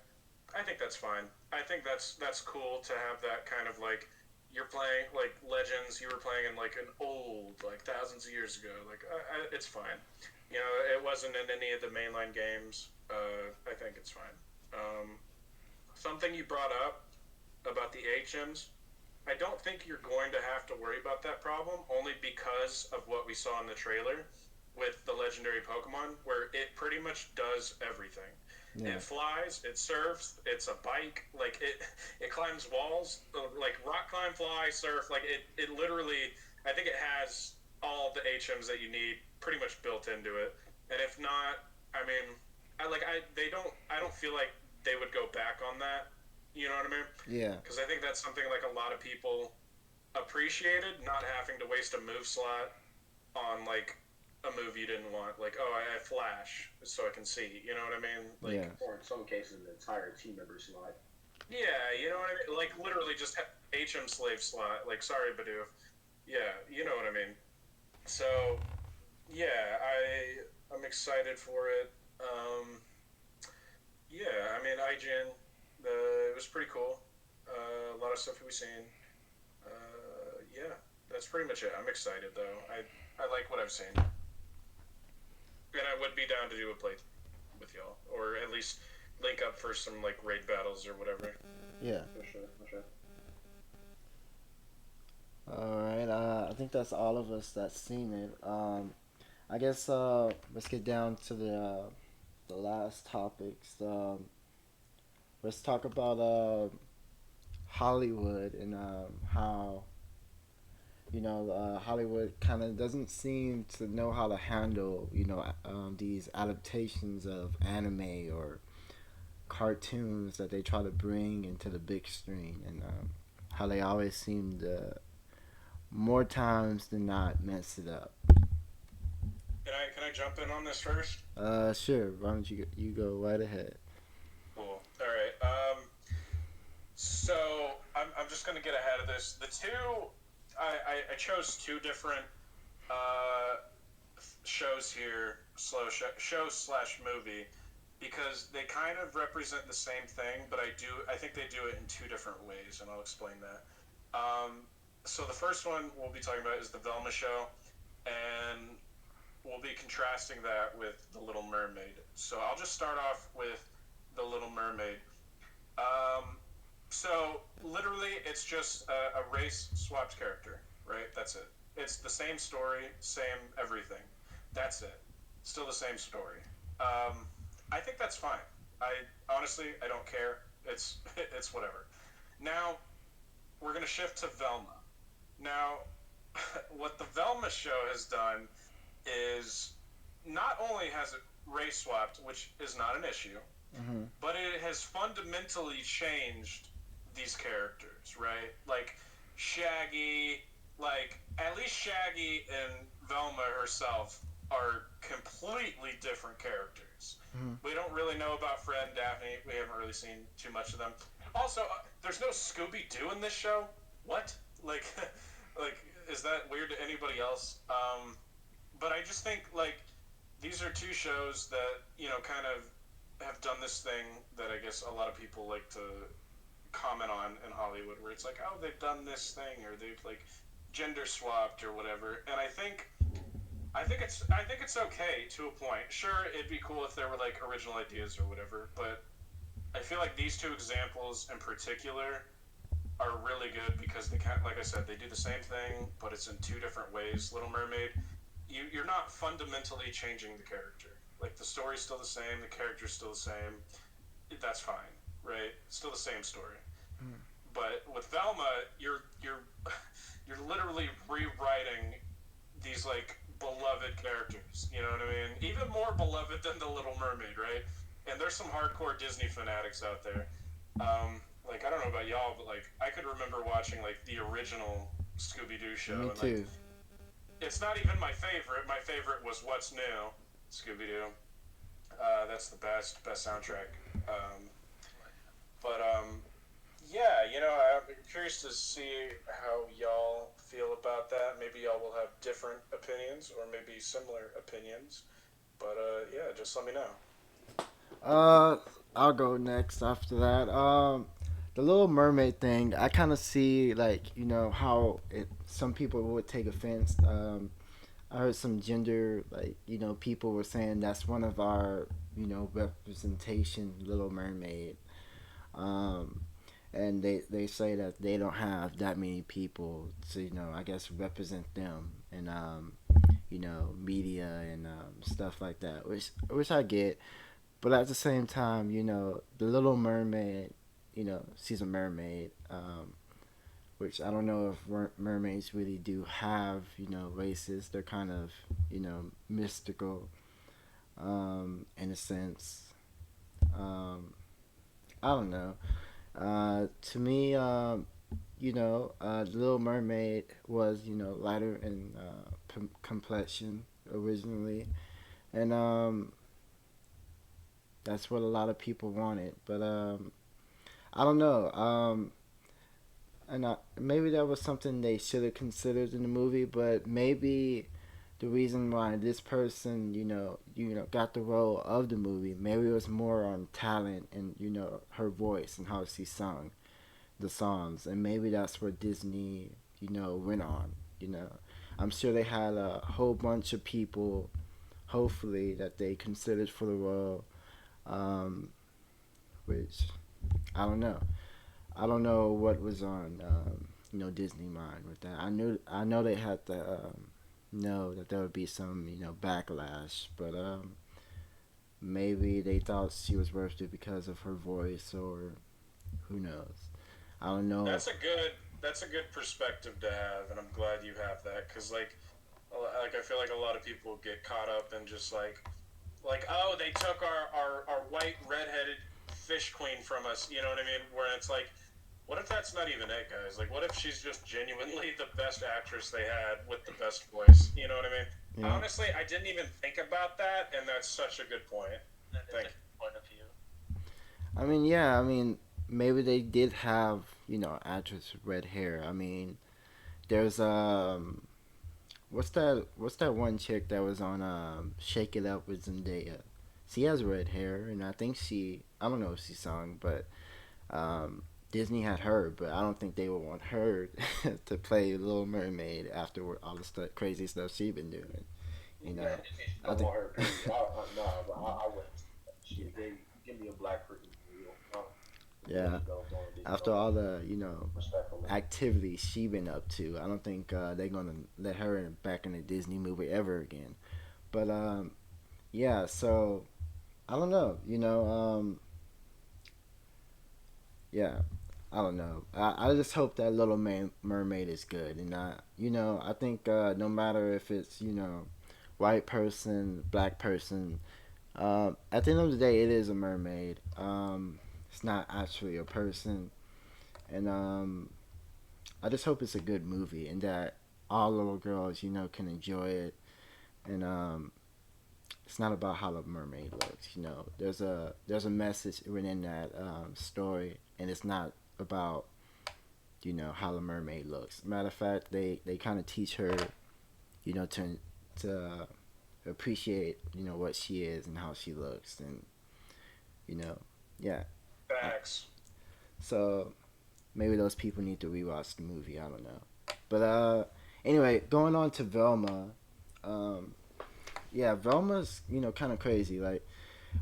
I think that's fine. I think that's cool to have that kind of like you're playing like Legends. You were playing in like an old like thousands of years ago. Like it's fine. It wasn't in any of the mainline games. I think it's fine. Um, Something you brought up about the HMs, I don't think you're going to have to worry about that problem only because of what we saw in the trailer with the legendary Pokemon, where it pretty much does everything. yeah, It flies, it surfs, it's a bike, like it climbs walls, like rock climb, fly, surf, like it literally. I think it has all the HMs that you need pretty much built into it. And if not, I mean, I don't feel like they would go back on that. You know what I mean? yeah, Because I think that's something like a lot of people appreciated, not having to waste a move slot on like a move you didn't want. Like, oh, I flash so I can see. You know what I mean? yeah, Like, Or in some cases, an entire team member slot. yeah, you know what I mean? Like, literally just HM slave slot. Like, sorry, Bidoof. Yeah, you know what I mean. So, yeah, I'm excited for it. Yeah, I mean, IGN, it was pretty cool. A lot of stuff we've seen. Yeah, that's pretty much it. I'm excited though. I like what I've seen, and I would be down to do a play with y'all, or at least link up for some like raid battles or whatever. yeah. For sure, for sure. All right. I think that's all of us that's seen it. I guess let's get down to the last topics. Let's talk about Hollywood and how Hollywood kind of doesn't seem to know how to handle these adaptations of anime or cartoons that they try to bring into the big screen, and how they always seem to more times than not mess it up. Can I jump in on this first? Sure. Why don't you go right ahead? Cool. All right. So I'm just gonna get ahead of this. The two I chose two different uh, shows here, show slash movie, because they kind of represent the same thing, but I think they do it in two different ways, and I'll explain that. So the first one we'll be talking about is the Velma show, and we'll be contrasting that with the Little Mermaid. So I'll just start off with the Little Mermaid. Um, so literally, it's just a race swapped character, right? That's it. It's the same story, same everything. That's it. Still the same story. Um, I think that's fine. I honestly, I don't care. It's it's whatever. Now we're gonna shift to Velma. Now, what the Velma show has done is not only has it race swapped, which is not an issue, Hmm. but it has fundamentally changed these characters, right? Like Shaggy, like at least Shaggy and Velma herself are completely different characters. Hmm. We don't really know about Fred and Daphne. We haven't really seen too much of them. Also, there's no Scooby Doo in this show. What? Like, like, is that weird to anybody else? But I just think like these are two shows that kind of have done this thing that I guess a lot of people like to comment on in Hollywood, where it's like, oh, they've done this thing, or they've like gender swapped or whatever. And I think it's okay to a point. Sure, it'd be cool if there were like original ideas or whatever, but I feel like these two examples in particular are really good because they kind, like I said, they do the same thing, but it's in two different ways. Little Mermaid, you're not fundamentally changing the character. Like the story's still the same, the character's still the same. That's fine, right? Still the same story. But with Velma, you're you're literally rewriting these like beloved characters. You know what I mean? Even more beloved than the Little Mermaid, right? And there's some hardcore Disney fanatics out there. Like I don't know about y'all, but like I could remember watching like the original Scooby Doo Me show, and like too. it's not even my favorite. My favorite was What's New, Scooby Doo. That's the best soundtrack. But yeah, I'm curious to see how y'all feel about that. Maybe y'all will have different opinions, or maybe similar opinions. But yeah, just let me know. Uh, I'll go next after that. The Little Mermaid thing, I kind of see like how some people would take offense. I heard some gender like people were saying that's one of our representation Little Mermaid. Um, and they say that they don't have that many people to I guess represent them and media and stuff like that, which I get. But at the same time, the Little Mermaid, she's a mermaid, which I don't know if mermaids really do have, races. They're kind of, mystical, in a sense. Um, I don't know. To me, the Little Mermaid was, lighter in complexion originally, and that's what a lot of people wanted. But I don't know. And maybe that was something they should have considered in the movie, but maybe the reason why this person, got the role of the movie, maybe it was more on talent and her voice and how she sung the songs, and maybe that's where Disney, went on. You know, I'm sure they had a whole bunch of people, hopefully that they considered for the role, um, which I don't know. I don't know what was on Disney mind with that. I know they had to know that there would be some backlash, but maybe they thought she was worth it because of her voice, or who knows. I don't know. That's a good perspective to have, and I'm glad you have that because like I feel like a lot of people get caught up in just like oh they took our white redheaded fish queen from us, you know what I mean? Where it's like, what if that's not even it, guys? Like, what if she's just genuinely the best actress they had with the best voice? You know what I mean? Yeah. Honestly, I didn't even think about that, and that's such a good point. That is a Thank good point of view. I mean, yeah. I mean, maybe they did have actress with red hair. I mean, there's what's that one chick that was on Shake It Up with Zendaya? She has red hair, and I think I don't know if she sung, but Disney had her, but I don't think they would want her to play Little Mermaid after all the crazy stuff she been doing. You You. know, Man, if you I don't think want her, period. No, but I wouldn't. Shit, give me a black freaking real. There yeah. you go, going to Disney After on all me, the respectfully. activities she been up to, I don't think they're gonna let her back in a Disney movie ever again. But yeah. So I don't know. Yeah. I don't know. I just hope that Little Mermaid is good, and I think no matter if it's white person, black person, at the end of the day, it is a mermaid. It's not actually a person, and I just hope it's a good movie and that all little girls can enjoy it, and it's not about how the mermaid looks. There's a message within that story, and it's not about how the mermaid looks. Matter of fact, they kind of teach her to appreciate what she is and how she looks, and you know yeah. I, Facts. so maybe those people need to rewatch the movie. I don't know, but anyway, going on to Velma. Um, yeah, Velma's kind of crazy. Like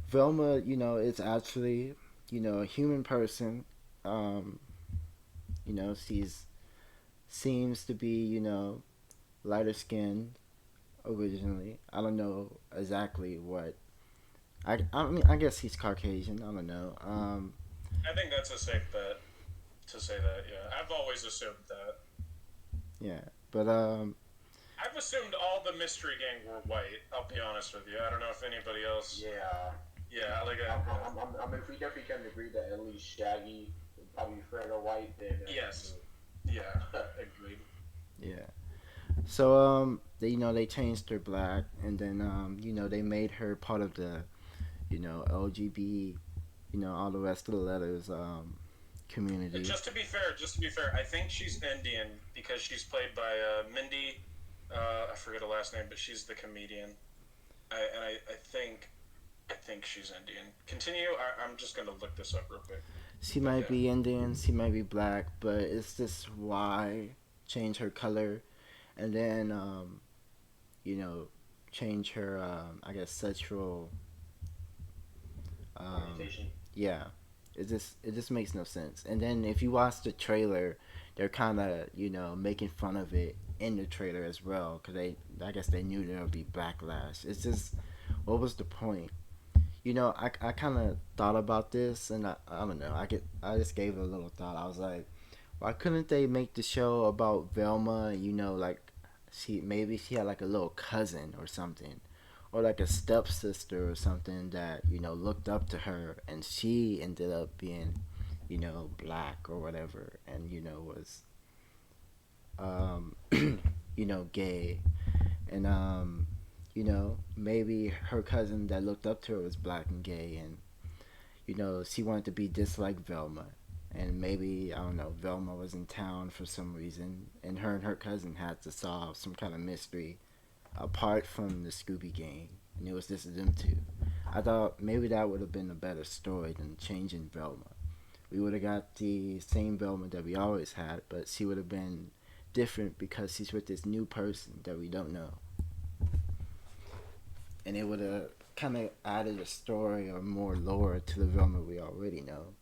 Velma, it's actually a human person. Um, she's seems to be, lighter skinned originally. I don't know exactly what. I mean, I guess he's Caucasian. I don't know. I think that's a safe bet to say that. Yeah, I've always assumed that. Yeah, but I've assumed all the Mystery Gang were white. I'll be honest with you. I don't know if anybody else. Yeah. Yeah, like I mean, if we definitely can agree that at least Shaggy would probably be Fred or White, then yes, yeah, agreed. yeah. So they, they changed her black, and then they made her part of the, LGB, all the rest of the letters community. Just to be fair, I think she's Indian because she's played by Mindy. I forget her last name, but she's the comedian. I think she's Indian. Continue. I'm just gonna look this up real quick. She But might yeah, be Indian, she might be black, but it's just why change her color, and then you know change her I guess sexual um, orientation. yeah. It just makes no sense. And then if you watch the trailer, they're kind of making fun of it in the trailer as well because I guess they knew there would be backlash. It's just what was the point? I kind of thought about this, and I don't know. I just gave it a little thought. I was like, why couldn't they make the show about Velma? Like she had like a little cousin or something, or like a stepsister or something that looked up to her, and she ended up being black or whatever, and was um gay, and maybe her cousin that looked up to her was black and gay, and she wanted to be just like Velma. And maybe, I don't know, Velma was in town for some reason, and her cousin had to solve some kind of mystery apart from the Scooby Gang, and it was just them two. I thought maybe that would have been a better story than changing Velma. We would have got the same Velma that we always had, but she would have been different because she's with this new person that we don't know. And it would have kind of added a story or more lore to the Velma we already know,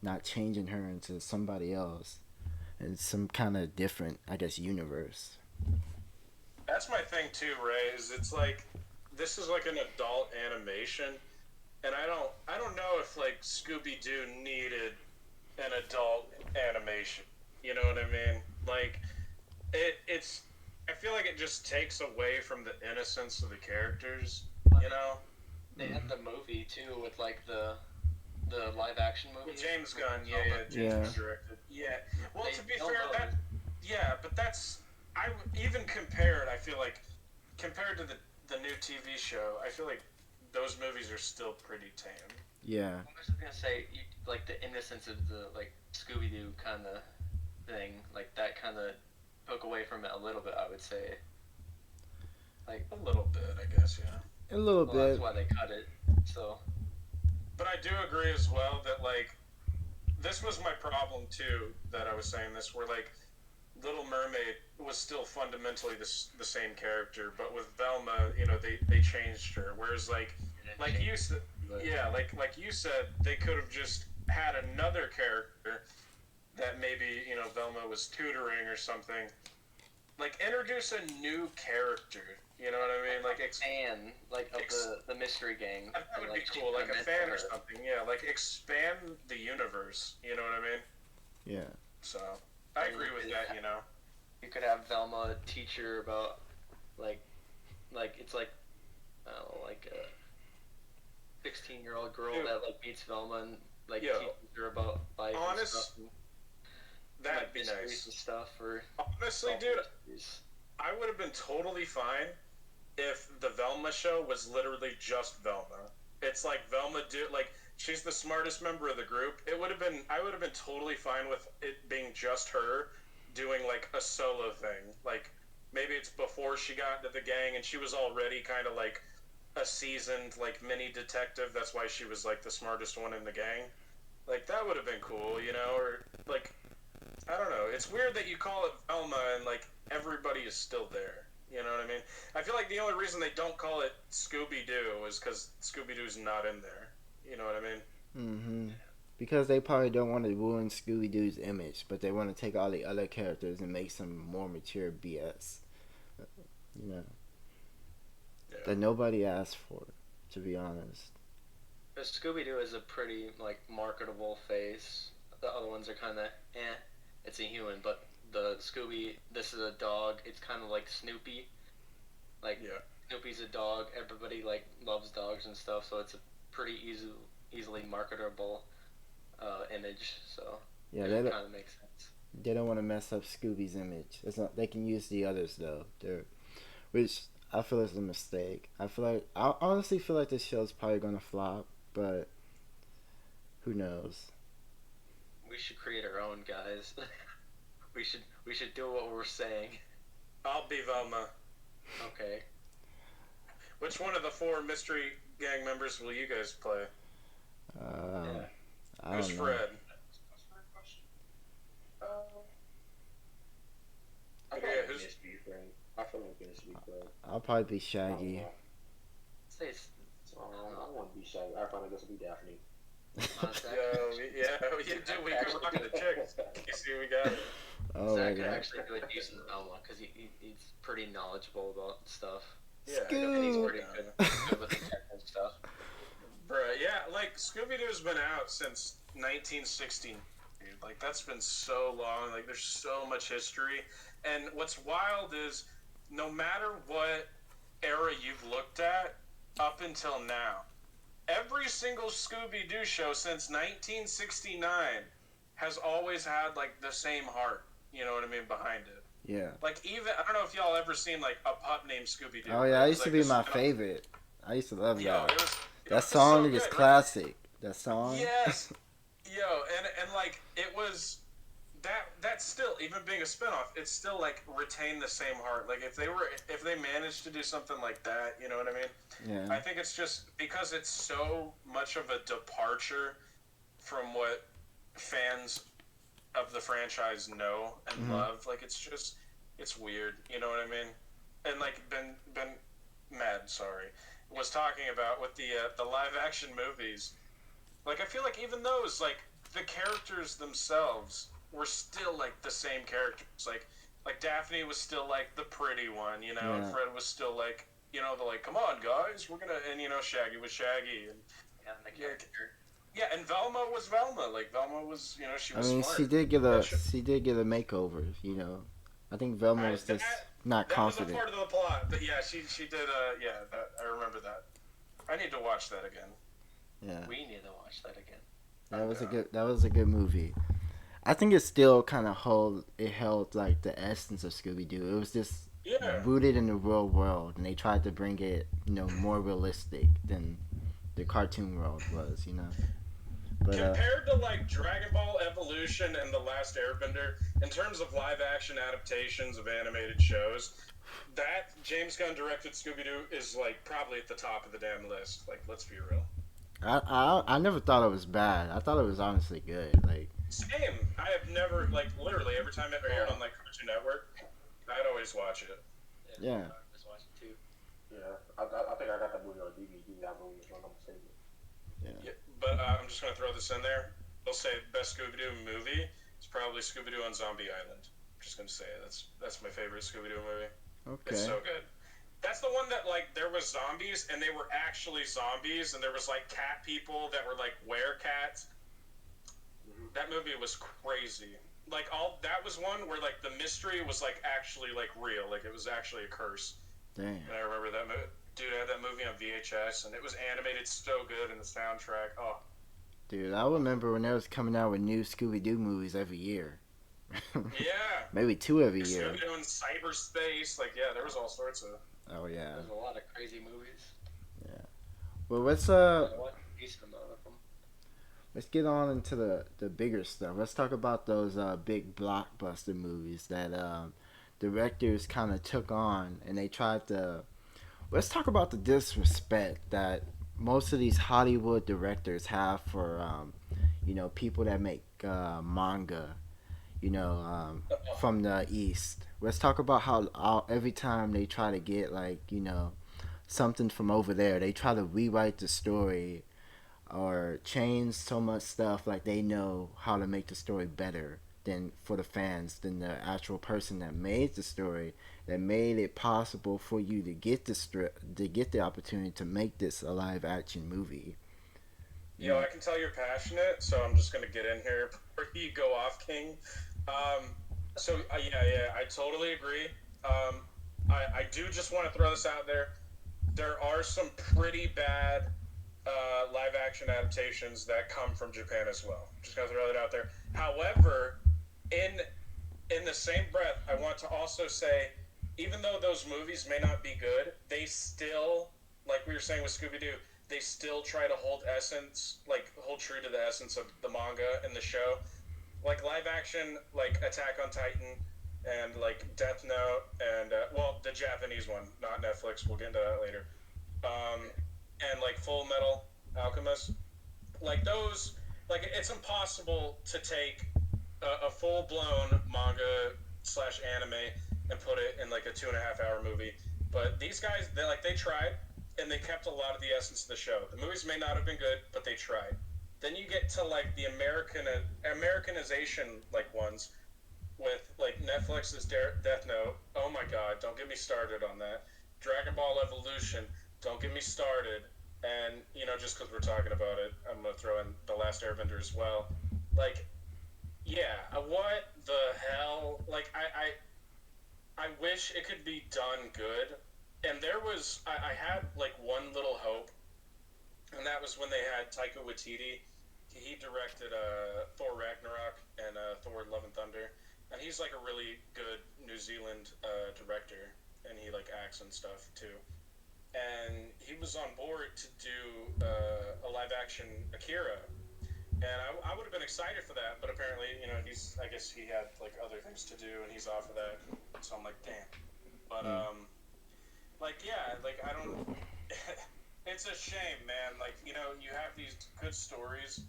not changing her into somebody else in some kind of different, I guess, universe. that's my thing too, Ray. Is it's like this is like an adult animation, and I don't know if like Scooby Doo needed an adult animation. You know what I mean? Like it's I feel like it just takes away from the innocence of the characters. You know, They had the movie too with like the live action movie. with James Gunn, James Yeah. Gunn directed, yeah. Well, They to be filmed fair, those. yeah, but that's even compared. I feel like compared to the new TV show, I feel like those movies are still pretty tame. Yeah. I was just gonna say, like the innocence of the like Scooby Doo kind of thing, like that kind of took away from it a little bit. I would say, like, A little bit, I guess, yeah. A little well, that's bit. why they cut it. So But I do agree as well that like this was my problem too. That I was saying this, where like Little Mermaid was still fundamentally the same character, but with Velma, they changed her. Whereas like you said, yeah, like you said, they could have just had another character that maybe Velma was tutoring or something. Like introduce a new character. You know what I mean? Like fan like of the mystery gang. that would and, be like, cool, like a mentor fan or her. something. Yeah, like expand the universe. You know what I mean? Yeah. So I agree with that. You could have Velma teach her about like it's like I don't know, like a 16-year-old girl Dude. that like meets Velma and like Yo. teaches her about life and stuff. And, That'd like, be mysteries nice. and stuff. Or Honestly, solve dude, mysteries. I would have been totally fine if the Velma show was literally just Velma. It's like Velma like she's the smartest member of the group. I would have been totally fine with it being just her doing like a solo thing. Like maybe it's before she got into the gang and she was already kind of like a seasoned like mini detective. That's why she was like the smartest one in the gang. Like that would have been cool, or like I don't know. It's weird that you call it Velma and like everybody is still there. You know what I mean? I feel like the only reason they don't call it Scooby Doo is because Scooby Doo's not in there. You know what I mean? Mm-hmm. because they probably don't want to ruin Scooby Doo's image, but they want to take all the other characters and make some more mature BS. You know Yeah. that nobody asked for, to be honest. Scooby Doo is a pretty like marketable face. The other ones are kind of eh. It's a human, but the Scooby, this is a dog. It's kind of like Snoopy. Like Yeah. Snoopy's a dog. Everybody like loves dogs and stuff, so it's a pretty easily marketable image. So Yeah, it kind of makes sense. they don't want to mess up Scooby's image. It's not. They can use the others though. Which I feel is a mistake. I honestly feel like this show's probably gonna flop, but who knows? We should create our own, guys. We should do what we're saying. I'll be Velma. Okay. Which one of the four mystery gang members will you guys play? Uh, Yeah. I Who's don't know. Fred? I Yeah, probably who's- miss B friend. I feel like miss B friend. I'll probably be Shaggy. Say it's I want to be Shaggy. I probably guess be Daphne. Yo, you do. We could rock the chicks. Casey, we got it. Oh my Zach could god. actually do a decent Velma because he's pretty knowledgeable about stuff. Yeah, And he's Scoot. pretty good with detective stuff. Bruh, yeah, like Scooby Doo's been out since 1916. Dude. Like that's been so long. Like there's so much history, and what's wild is no matter what era you've looked at up until now, every single Scooby Doo show since 1969 has always had like the same heart. You know what I mean behind it. Yeah. Like even I don't know if y'all ever seen like a pup named Scooby Doo. Oh yeah, I It was, used to like, be this my kind of- favorite. I used to love Yo, that. it was, That song is so good. classic. That song. Yes. Yo, and like it was that's still even being a spinoff, it's still like retained the same heart. Like if they managed to do something like that, you know what I mean? Yeah. I think it's just because it's so much of a departure from what fans of the franchise know and love. Like it's weird, you know what I mean? And like Ben Mad, sorry, was talking about with the live action movies. Like I feel like even those like the characters themselves were still like the same characters. Like Daphne was still like the pretty one, you know, and Yeah. Fred was still like the like, come on guys, we're gonna, and Shaggy was Shaggy, and And the character. yeah, and Velma was Velma. Like Velma was, she I was mean, smart. she did get a That should- makeover. You know, I think Velma was just not that confident. was a part of the plot, but yeah, she did. I remember that. I need to watch that again. Yeah. We need to watch that again. That was a good movie. I think it still kind of held like the essence of Scooby Doo. It was just Yeah. rooted in the real world, and they tried to bring it, more realistic than the cartoon world was, But Compared to like Dragon Ball Evolution and The Last Airbender, in terms of live action adaptations of animated shows, that James Gunn directed Scooby Doo is like probably at the top of the damn list. Like, let's be real. I never thought it was bad. I thought it was honestly good. Like, Same. I have never like literally every time it aired on like Cartoon Network, I'd always watch it. Yeah. I was watching too. Yeah, I think I got that movie on DVD. That movie is one of my favorites. Yeah, but I'm just gonna throw this in there. They'll say best Scooby Doo movie. It's probably Scooby Doo on Zombie Island. I'm just gonna say it. That's my favorite Scooby Doo movie. okay. It's so good. That's the one that like there was zombies and they were actually zombies and there was like cat people that were like were-cats. That movie was crazy. Like that was one where like the mystery was like actually like real. Like it was actually a curse. Damn. And I remember that movie. Dude, I had that movie on VHS and it was animated so good in the soundtrack. Oh. Dude, I remember when they was coming out with new Scooby Doo movies every year. Yeah. Maybe 2 every year. Scooby Doo in cyberspace. Like yeah, there was all sorts of. Oh yeah. There's a lot of crazy movies. Well, let's I watched a decent amount of them. let's get on into the bigger stuff. Let's talk about those big blockbuster movies that directors kind of took on, and they tried to. Let's talk about the disrespect that most of these Hollywood directors have for people that make manga, from the East. Let's talk about how every time they try to get something from over there, they try to rewrite the story or change so much stuff. Like they know how to make the story better than for the fans than the actual person that made the story, that made it possible for you to get to get the opportunity to make this a live action movie. You Yo, know. I can tell you're passionate, so I'm just gonna get in here before you go off, King. Yeah, I totally agree. I do just want to throw this out there. There are some pretty bad live action adaptations that come from Japan as well. Just gonna throw that out there. However, in in the same breath, I want to also say, even though those movies may not be good, they still, like we were saying with Scooby Doo, they still try to hold essence, like hold true to the essence of the manga and the show. Like live action, like Attack on Titan and like Death Note and well, the Japanese one, not Netflix. We'll get into that later. Um, and like Full Metal Alchemist, like those, like it's impossible to take a full blown manga slash anime and put it in like a 2.5 hour movie. But these guys, they tried and they kept a lot of the essence of the show. The movies may not have been good, but they tried. Then you get to like the Americanization like ones with like Netflix's Death Note. Oh my God, don't get me started on that. Dragon Ball Evolution. Don't get me started. And just because we're talking about it, I'm gonna throw in the Last Airbender as well. Like, yeah, what the hell? Like, I wish it could be done good. And I had like one little hope, and that was when they had Taika Waititi. He directed Thor Ragnarok and Thor Love and Thunder, and he's like a really good New Zealand director, and he like acts and stuff too. And he was on board to do a live action Akira, and I would have been excited for that, but apparently, I guess he had like other things to do, and he's off of that. So I'm like, damn. But Mm. like yeah, like I don't. It's a shame, man. Like you have these good stories,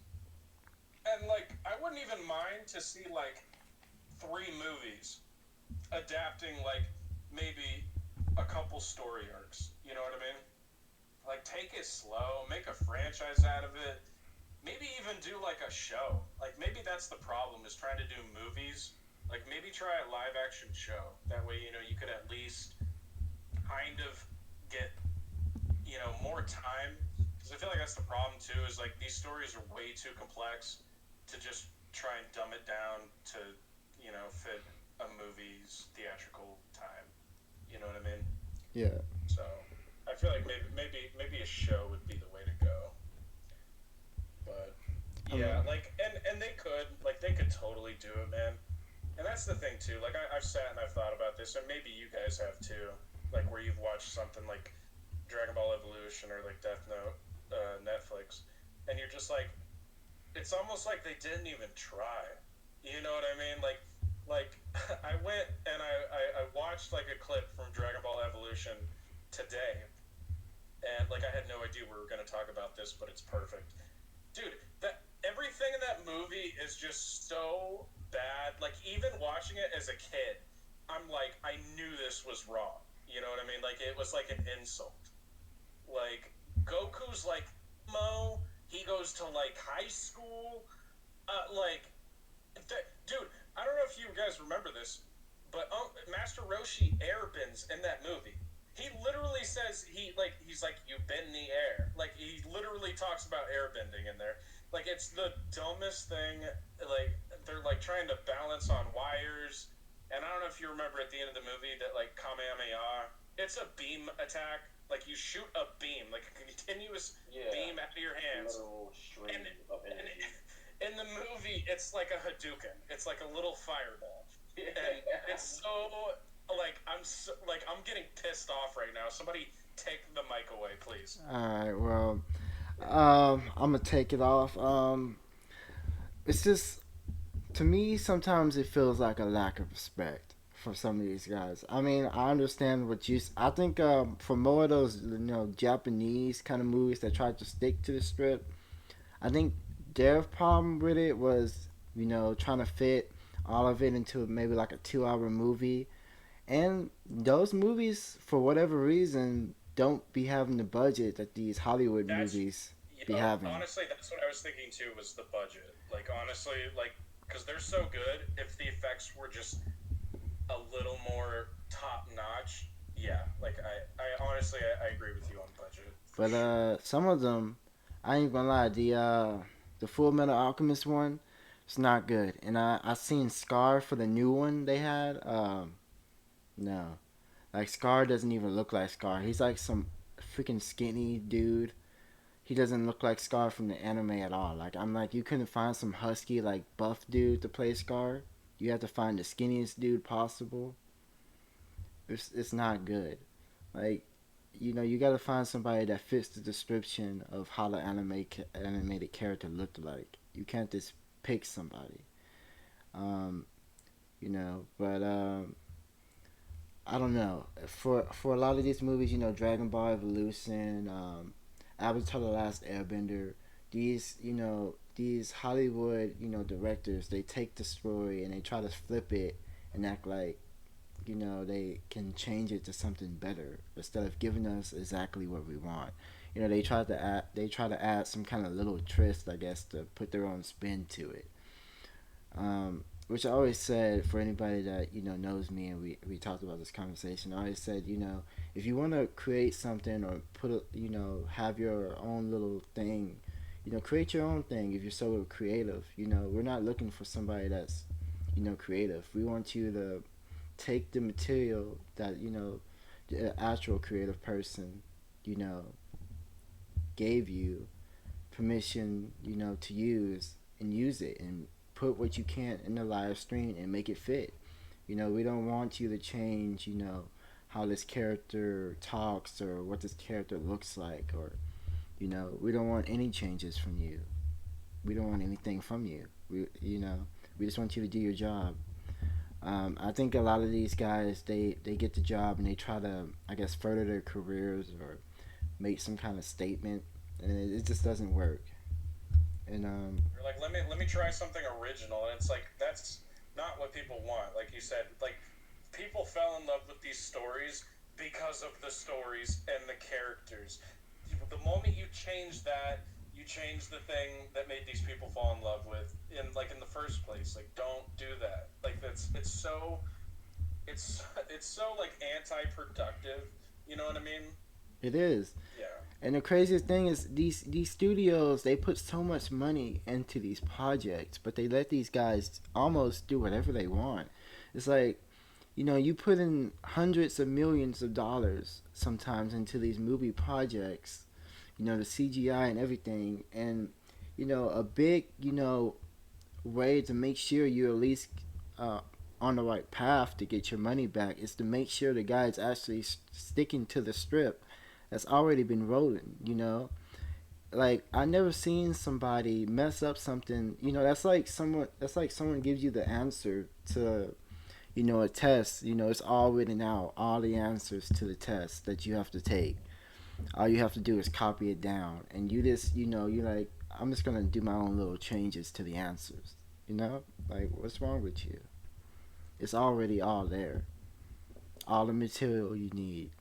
and like I wouldn't even mind to see like 3 movies adapting like maybe a couple story arcs. You know what I mean? Like take it slow, make a franchise out of it. Maybe even do like a show. Like maybe that's the problem is trying to do movies. Like maybe try a live action show. That way, you could at least kind of get, more time. Because I feel like that's the problem too, is like these stories are way too complex to just try and dumb it down to, fit a movie's theatrical time. You know what I mean? Yeah. So I feel like maybe a show would be the way to go. But I mean, yeah, like and they could totally do it, man. And that's the thing too. Like I've sat and I've thought about this, and maybe you guys have too. Like where you've watched something like Dragon Ball Evolution or like Death Note, Netflix, and you're just like, it's almost like they didn't even try. You know what I mean? Like I went and I watched like a clip from Dragon Ball Evolution today, and like I had no idea we were gonna talk about this, but it's perfect, dude. That everything in that movie is just so bad. Like even watching it as a kid, I'm like, I knew this was wrong. You know what I mean? Like it was like an insult. Like Goku's like Mo. He goes to like high school. Like, dude, I don't know if you guys remember this, but Master Roshi airbends in that movie. He literally says he's like you bend the air. Like he literally talks about airbending in there. Like it's the dumbest thing. Like they're like trying to balance on wires. And I don't know if you remember at the end of the movie that like Kamehameha, it's a beam attack. Like you shoot a beam, like a continuous Yeah, beam out of your hands. literal stream And, of and energy. in the movie, it's like a Hadouken. It's like a little fireball, and it's so like I'm getting pissed off right now. Somebody take the mic away, please. all right. Well, I'm gonna take it off. It's just to me sometimes it feels like a lack of respect for some of these guys. I mean, I understand what you. I think for more of those Japanese kind of movies that try to stick to the script, I think their problem with it was trying to fit all of it into maybe like a 2 hour movie, and those movies for whatever reason don't be having the budget that these Hollywood That's movies. be Yo, having. honestly, that's what I was thinking too. Was the budget? Like honestly, like because they're so good. If the effects were just a little more top notch, yeah. Like I honestly, I agree with you on budget for But sure. some of them, I ain't gonna lie, the Full Metal Alchemist one, it's not good. And I seen Scar for the new one they had. No, like Scar doesn't even look like Scar. He's like some freaking skinny dude. He doesn't look like Scar from the anime at all. Like I'm like, you couldn't find some husky like buff dude to play Scar. You have to find the skinniest dude possible. It's not good. Like, you got to find somebody that fits the description of how the animated character looked like. You can't just pick somebody. Um, but I don't know. For a lot of these movies, Dragon Ball Evolution, Avatar: The Last Airbender, these Hollywood, directors, they take the story and they try to flip it and act like they can change it to something better instead of giving us exactly what we want. They try to add some kind of little twist, I guess, to put their own spin to it. Which I always said, for anybody that knows me, and we talked about this conversation, I always said, if you want to create something or have your own little thing, create your own thing. If you're so creative, we're not looking for somebody that's creative. We want you to take the material that the actual creative person you know gave you permission to use, and use it and put what you can in the live stream and make it fit. We don't want you to change how this character talks or what this character looks like, or we don't want any changes from you. We don't want anything from you. We just want you to do your job. I think a lot of these guys, they get the job and they try to, I guess, further their careers or make some kind of statement, and it just doesn't work. And You're like, let me try something original, and it's like that's not what people want. Like you said, like people fell in love with these stories because of the stories and the characters. The moment you change that, you change the thing that made these people fall in love with in the first place. Like, don't do that. Like it's so like anti-productive. You know what I mean? it is. Yeah. And the craziest thing is these studios, they put so much money into these projects, but they let these guys almost do whatever they want. It's like, you put in hundreds of millions of dollars sometimes into these movie projects, the CGI and everything, and a big way to make sure you're at least uh, on the right path to get your money back is to make sure the guy's actually sticking to the strip that's already been rolling. Like I never seen somebody mess up something. That's like someone gives you the answer to a test. It's all written out, all the answers to the test that you have to take. All you have to do is copy it down, and you just you're like, I'm just gonna do my own little changes to the answers. Like, what's wrong with you? It's already all there, all the material you need,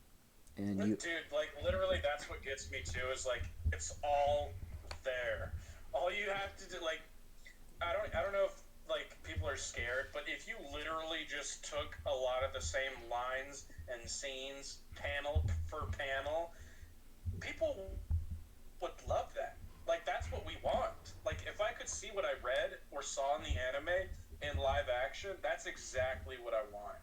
and you. Dude, like literally, that's what gets me too. Is like it's all there. All you have to do, like, I don't know if like people are scared, but if you literally just took a lot of the same lines and scenes, panel for panel, people would love that. Like that's what we want. Like if I could see what I read or saw in the anime in live action, that's exactly what I want.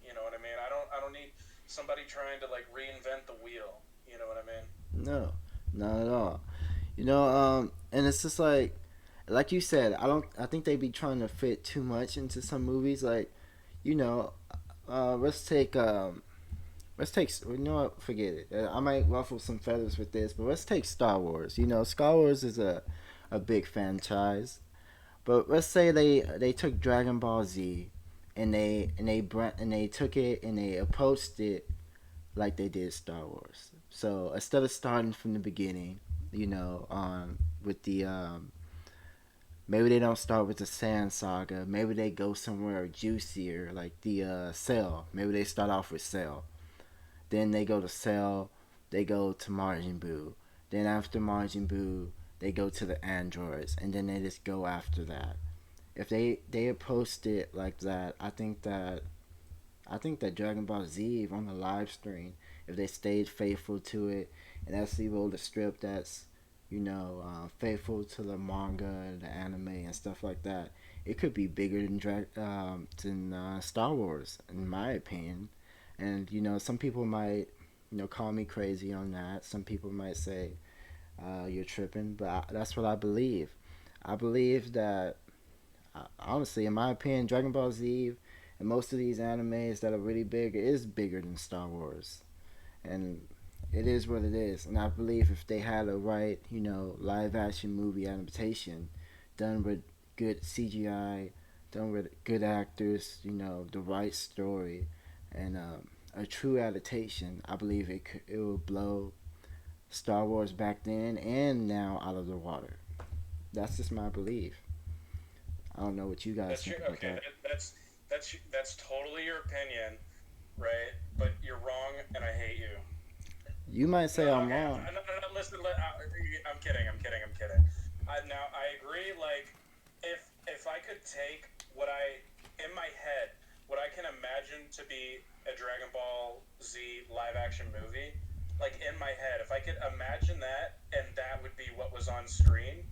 You know what I mean? I don't need somebody trying to like reinvent the wheel. You know what I mean? No, not at all. And it's just like you said, I think they be trying to fit too much into some movies. Like, you know, let's take forget it. I might ruffle some feathers with this, but let's take Star Wars. Star Wars is a big franchise. But let's say they took Dragon Ball Z, and they took it and they approached it like they did Star Wars. So instead of starting from the beginning, with the maybe they don't start with the Sand Saga. Maybe they go somewhere juicier, like the Cell. Maybe they start off with Cell. Then they go to Cell. They go to Majin Buu. Then after Majin Buu, they go to the androids, and then they just go after that. If they approached it like that, I think that Dragon Ball Z on the live stream, if they stayed faithful to it and actually wrote a strip that's, faithful to the manga and the anime and stuff like that, it could be bigger than Star Wars, in my opinion. And some people might, call me crazy on that. Some people might say you're tripping, but that's what I believe. I believe that honestly, in my opinion, Dragon Ball Z and most of these animes that are really big is bigger than Star Wars, and it is what it is. And I believe if they had a right, live action movie adaptation done with good CGI, done with good actors, the right story, and a true adaptation, I believe it will blow Star Wars back then and now out of the water. That's just my belief. I don't know what you guys That's think your about okay. that. That's totally your opinion, right? But you're wrong, and I hate you. You might No, say I'm okay. wrong. No, no, no, listen, I'm kidding. I'm kidding. I'm kidding. Now I agree. Like, if I could take what I in my head, what I can imagine to be a Dragon Ball Z live action movie, like in my head, if I could imagine that, and that would be what was on screen,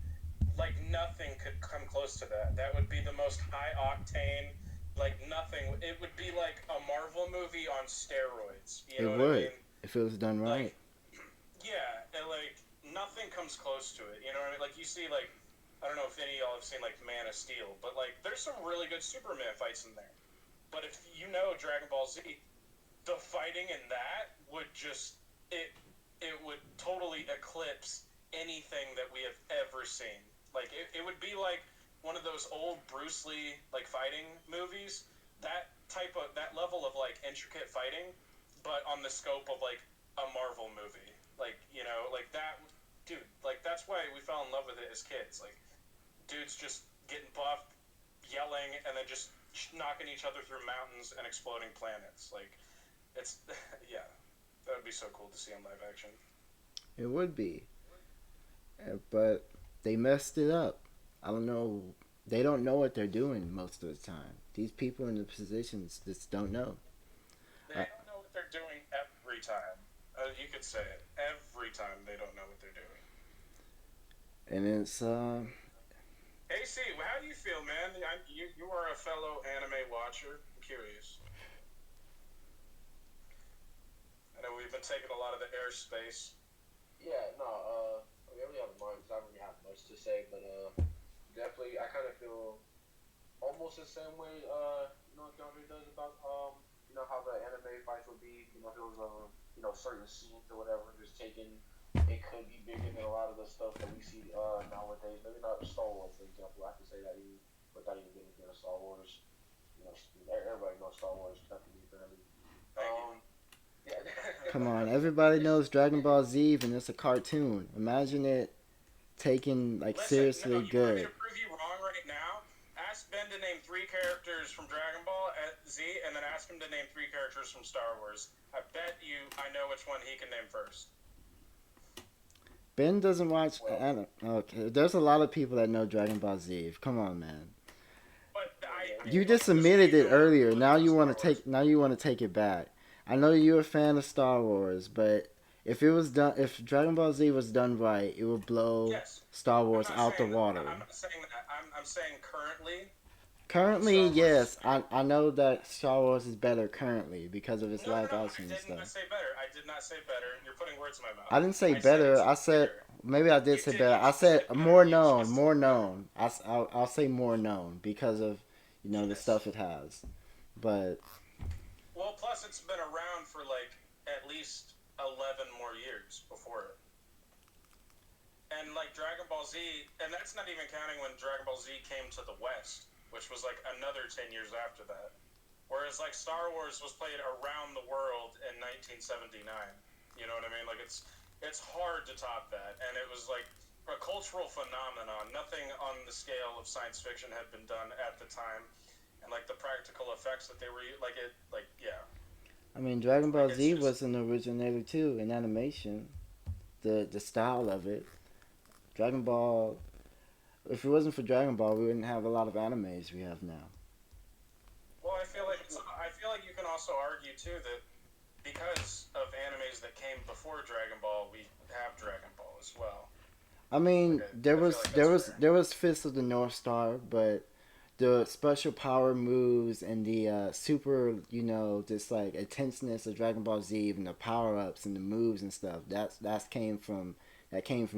like nothing could come close to that. That would be the most high octane. Like nothing. It would be like a Marvel movie on steroids. You It know what I would mean? if it was done right. Like yeah, and like nothing comes close to it. You know what I mean? Like you see, like I don't know if any of y'all have seen like Man of Steel, but like there's some really good Superman fights in there. But if you know Dragon Ball Z, the fighting in that would just it it would totally eclipse anything that we have ever seen. Like it would be like one of those old Bruce Lee like fighting movies. That level of like intricate fighting, but on the scope of like a Marvel movie. Like, like that dude, like that's why we fell in love with it as kids. Like dudes just getting buffed, yelling, and then just knocking each other through mountains and exploding planets. Like it's yeah, that would be so cool to see in live action. It would be, but they messed it up. I don't know. They don't know what they're doing most of the time. These people in the positions just don't know. They Uh, don't know what they're doing every time. You could say it. Every time they don't know what they're doing. and it's AC, how do you feel, man? You are a fellow anime watcher. I'm curious. I know we've been taking a lot of the airspace. Yeah, no, I mean, I really have mine because I don't really have much to say, but definitely, I kind of feel almost the same way, K-dre does about, how the anime fights would be, if it was, certain scenes or whatever, just taken, it could be bigger than a lot of the stuff that we see, nowadays. Maybe not Star Wars, for example. I can say that even without even getting into Star Wars. Everybody knows Star Wars, nothing new, apparently. Thank you. Yeah. come on. Everybody knows Dragon Ball Z, and it's a cartoon. Imagine it taken like Listen, no, seriously you want me good. to prove you wrong right now? Ask Ben to name three characters from Dragon Ball Z, and then ask him to name three characters from Star Wars. I bet you I know which one he can name first. Ben doesn't watch. Well, Okay, there's a lot of people that know Dragon Ball Z. Come on, man. But well, yeah, You yeah. just most of the admitted it people earlier. who Now know you want Star to Wars. take. Now you want to take it back. I know you're a fan of Star Wars, but if it was done, if Dragon Ball Z was done right, it would blow Yes, Star I'm Wars not out the saying that. water. I'm not saying that. I'm saying currently, Currently, Star Wars is yes, I know that Star Wars is better currently because of its no, no, live no. I action and did stuff. not say better. I did not say better. You're putting words in my mouth. I didn't say I said better. it's I said bigger. maybe I did You say did. better. You I just said said better. more You known, just said more better. known. I'll say more known because of the Yes. stuff it has. But Well, plus it's been around for like at least 11 more years before it. And like Dragon Ball Z, and that's not even counting when Dragon Ball Z came to the West, which was like another 10 years after that. Whereas like Star Wars was played around the world in 1979. You know what I mean? Like it's hard to top that, and it was like a cultural phenomenon. Nothing on the scale of science fiction had been done at the time, and like the practical effects that they were like yeah, I mean, Dragon like Ball it's Z just was an originator too in animation. The style of it. Dragon Ball. If it wasn't for Dragon Ball, we wouldn't have a lot of animes we have now. Well, I feel like you can also argue too that because of animes that came before Dragon Ball, we have Dragon Ball as well. I Like mean, I feel like that's fair. there was Fist of the North Star, but the special power moves and the super, just like intenseness of Dragon Ball Z and the power ups and the moves and stuff. That came from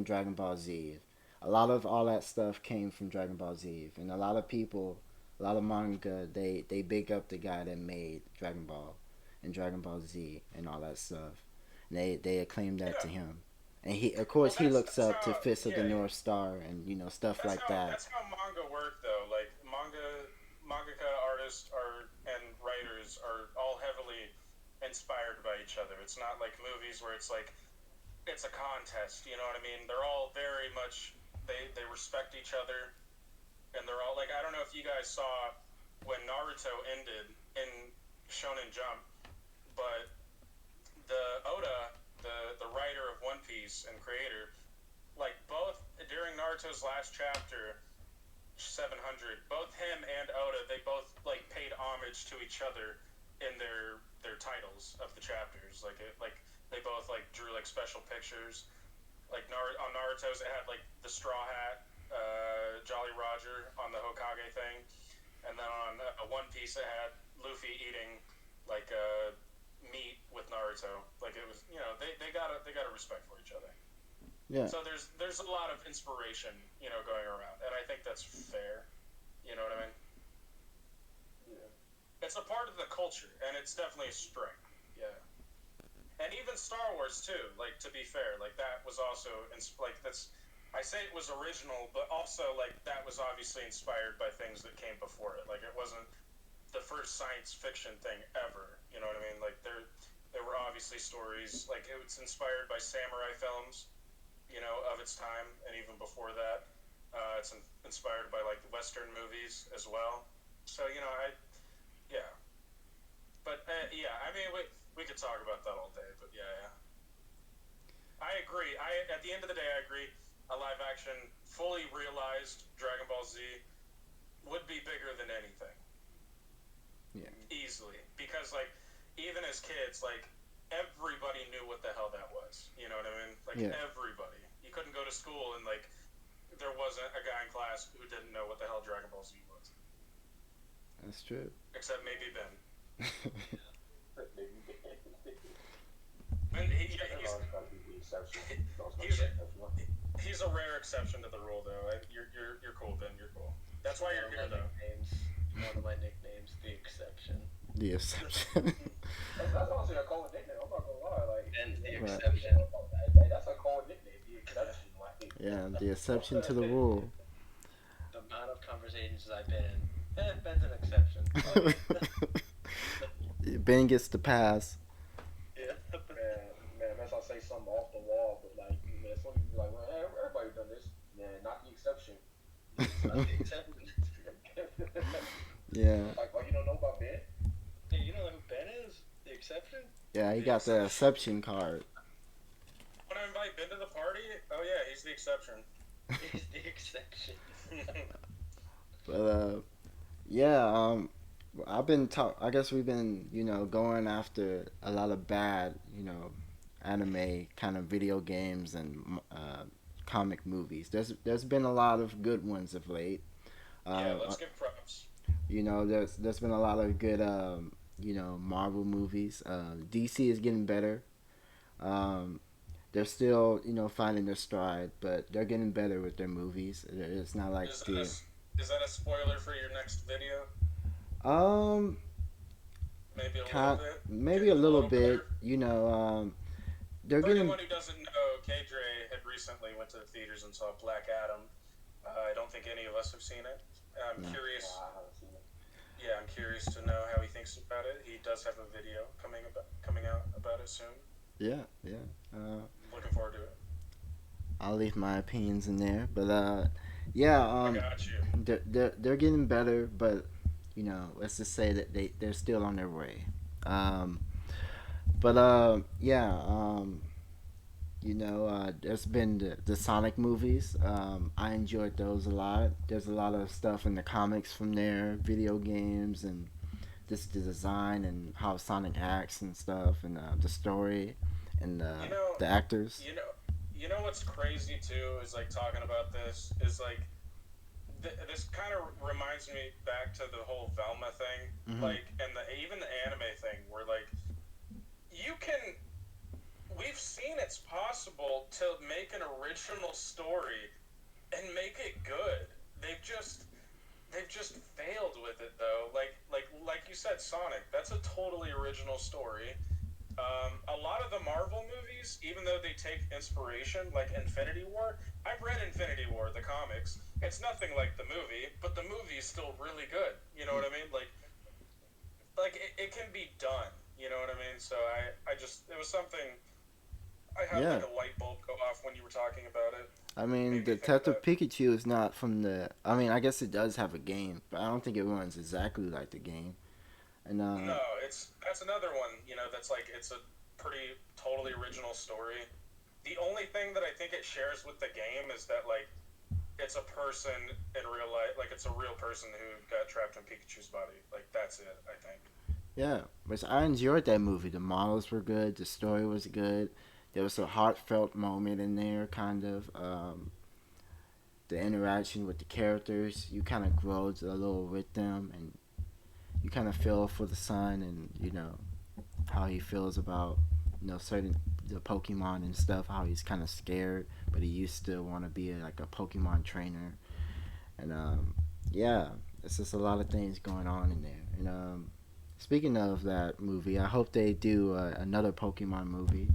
Dragon Ball Z. A lot of all that stuff came from Dragon Ball Z, and a lot of people, a lot of manga, they big up the guy that made Dragon Ball and Dragon Ball Z and all that stuff. And they acclaim that to Yeah. him, and he, of Well, course, he looks that's up to how Fist of the yeah. North Star and stuff like that. That's how manga work though. Like mangaka artists are and writers are all heavily inspired by each other. It's not like movies where it's like it's a contest. You know what I mean? They're all very much they respect each other, and they're all like I don't know if you guys saw when Naruto ended in Shonen Jump, but the Oda, the writer of One Piece and creator, like both during Naruto's last chapter, 700, both him and Oda, they both like paid homage to each other in their titles of the chapters. Like they both like drew like special pictures. Like on Naruto's, it had like the straw hat, Jolly Roger on the Hokage thing, and then on One Piece, it had Luffy eating like meat with Naruto. Like it was, they got a respect for each other. Yeah, So there's a lot of inspiration, going around, and I think that's fair. You know what I mean? Yeah. It's a part of the culture, and it's definitely a strength. Yeah, and even Star Wars too. Like to be fair, like that was also like that's. I say it was original, but also like that was obviously inspired by things that came before it. Like it wasn't the first science fiction thing ever. You know what I mean? Like there were obviously stories. Like it was inspired by samurai films, of its time, and even before that, it's inspired by like Western movies as well. So yeah, but yeah, I mean we could talk about that all day, but yeah, I agree. I At the end of the day, I agree. A live action, fully realized Dragon Ball Z would be bigger than anything, yeah, easily, because like even as kids, like everybody knew what the hell that was. You know what I mean? Like yeah. everybody. You couldn't go to school and like there wasn't a guy in class who didn't know what the hell Dragon Ball Z was, That's true. except maybe Ben. Maybe Ben, Dragon Ball is gotta be the exception. That's gotta be he's the exception. he's a rare exception to the rule, though. You're cool, Ben. You're cool. That's why you're One of here, my though. nicknames. One of my nicknames, the exception. The exception. That's honestly a cold nickname. I'm not gonna lie. Like, And the Right. exception. that's a cold nickname. The exception, like. Yeah, the exception to the rule. The amount of conversations I've been in. Ben's an exception. Ben gets the pass. Yeah. Man, unless I say something off the wall, but like, man, some people be like, well, everybody done this. Man, not the exception. Not the exception. Yeah, Like, oh, you don't know about Ben? Hey, you know who Ben is? The exception? yeah, he The got the exception. exception card. Want to invite Ben to the party? Oh yeah, he's the exception. He's the exception. But yeah, I've been talk. I guess we've been, going after a lot of bad, anime kind of video games and comic movies. There's been a lot of good ones of late. Yeah, Uh, let's give props. there's been a lot of good, Marvel movies. DC is getting better. Um, they're still, finding their stride, but they're getting better with their movies. It's not like Is that the is that a spoiler for your next video? um Maybe a little kind bit. maybe a Getting a little little bit, better. they're For getting anyone who doesn't know, K-dre had recently went to the theaters and saw Black Adam. I don't think any of us have seen it. I'm No. curious. Nah, I haven't seen it. Yeah, I'm curious to know how he thinks about it. He does have a video coming out about it soon. yeah. Looking forward to it. I'll leave my opinions in there, but yeah, I got you. they're getting better, but let's just say that they're still on their way. Um, but yeah, There's been the Sonic movies. I enjoyed those a lot. There's a lot of stuff in the comics from there, video games, and just the design and how Sonic acts and stuff, and the story and You know, the actors. you know, you know what's crazy too is like talking about this is like this kind of reminds me back to the whole Velma thing, Hmm. like, and the even the anime thing, where like you can, we've seen it's possible to make an original story and make it good. They've just they've just failed with it though. Like you said, Sonic. That's a totally original story. A lot of the Marvel movies, even though they take inspiration, like Infinity War, I've read Infinity War, the comics. It's nothing like the movie, but the movie is still really good. You know what I mean? Like it can be done. You know what I mean? So I just it was something I had Yeah, like a light bulb go off when you were talking about it. I mean, Made me think of Detective that. Pikachu is not from the. I mean, I guess it does have a game, but I don't think it runs exactly like the game. And No, it's that's another one. You know, that's like it's a pretty totally original story. The only thing that I think it shares with the game is that like it's a person in real life, like it's a real person who got trapped in Pikachu's body. Like that's it, I think. yeah, but I enjoyed that movie. The models were good. The story was good. There was a heartfelt moment in there, kind of. The interaction with the characters, you kind of grow a little with them, and you kind of feel for the son, and how he feels about certain the Pokemon and stuff. How he's kind of scared, but he used to want to be like a Pokemon trainer, and yeah, it's just a lot of things going on in there. And speaking of that movie, I hope they do another Pokemon movie.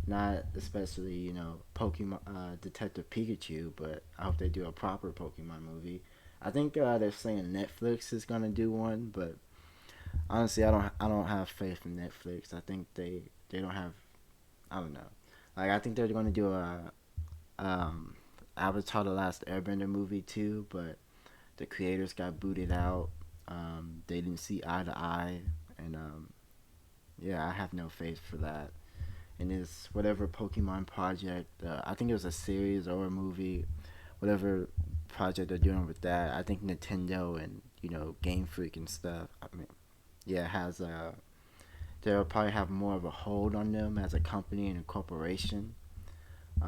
Not especially, Pokemon Detective Pikachu, but I hope they do a proper Pokemon movie. I think they're saying Netflix is gonna do one, but honestly, I don't have faith in Netflix. I think they don't have. I don't know. Like I think they're gonna do a um, Avatar: The Last Airbender movie too, but the creators got booted out. They didn't see eye to eye, and yeah, I have no faith for that. And it's whatever Pokemon project. I think it was a series or a movie, whatever project they're doing with that. I think Nintendo and Game Freak and stuff. I mean, yeah, has a. They'll probably have more of a hold on them as a company and a corporation,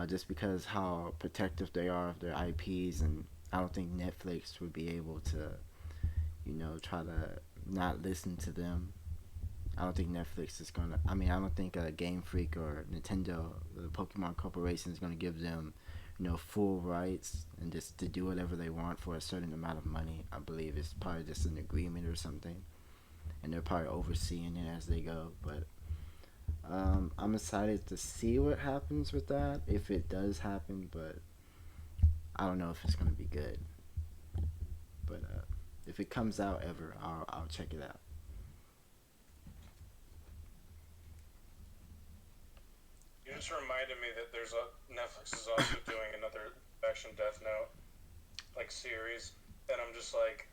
just because how protective they are of their IPs, and I don't think Netflix would be able to try to not listen to them. I don't think Netflix is gonna. I mean, I don't think Game Freak or Nintendo, the Pokemon Corporation, is gonna give them, full rights and just to do whatever they want for a certain amount of money. I believe it's probably just an agreement or something, and they're probably overseeing it as they go. But I'm excited to see what happens with that if it does happen. But I don't know if it's gonna be good. But if it comes out ever, I'll check it out. You just reminded me that there's a Netflix is also doing another action Death Note like series, and I'm just like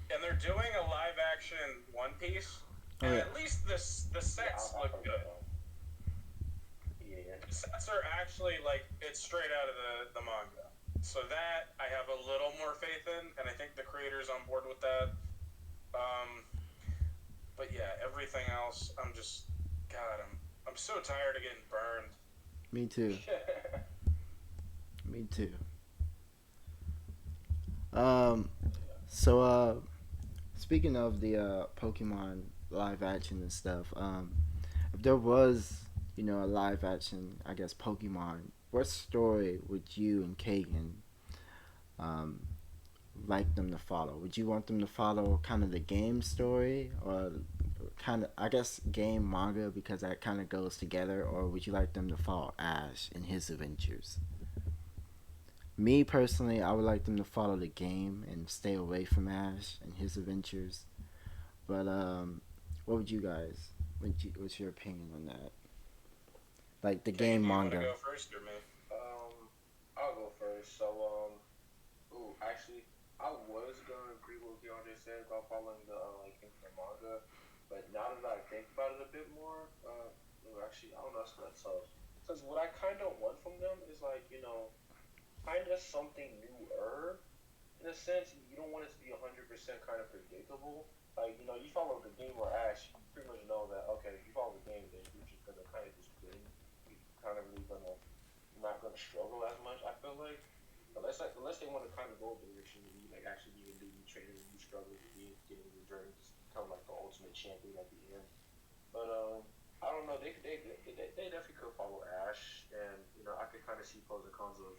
and they're doing a live action One Piece, Oh and yeah. at least the Yeah, sets I've look heard good. that. Yeah. The sets are actually like it's straight out of the manga. So that I have a little more faith in, and I think the creator's on board with that. Um, but yeah, everything else, I'm just God, I'm so tired of getting burned. Me too. Me too. Um. So speaking of the Pokemon live action and stuff, if there was a live action, I guess Pokemon, what story would you and Kagan um like them to follow? Would you want them to follow kind of the game story, or kind of, I guess, game manga because that kind of goes together, or would you like them to follow Ash and his adventures? Me personally, I would like them to follow the game and stay away from Ash and his adventures. But what would you guys? What's your opinion on that? Like the Kagan, game do you want to manga. go first or me? I'll go first. So, ooh, actually, I was gonna agree with what you just said about following the like the manga, But now that I think about it a bit more, actually, I don't know. That's kind of tough. Because what I kind of want from them is like, kind of something newer in a sense. You don't want it to be 100% kind of predictable. Like, you follow the game or Ash, you pretty much know that, okay, if you follow the game, then you're just going to kind of just win. You're kind of really not going to struggle as much, I feel like. Unless they want to kind of go a direction where you like actually even do training and you struggle to get in your journey, just become like the ultimate champion at the end. But I don't know. They definitely could follow Ash, and I could kind of see pros and cons of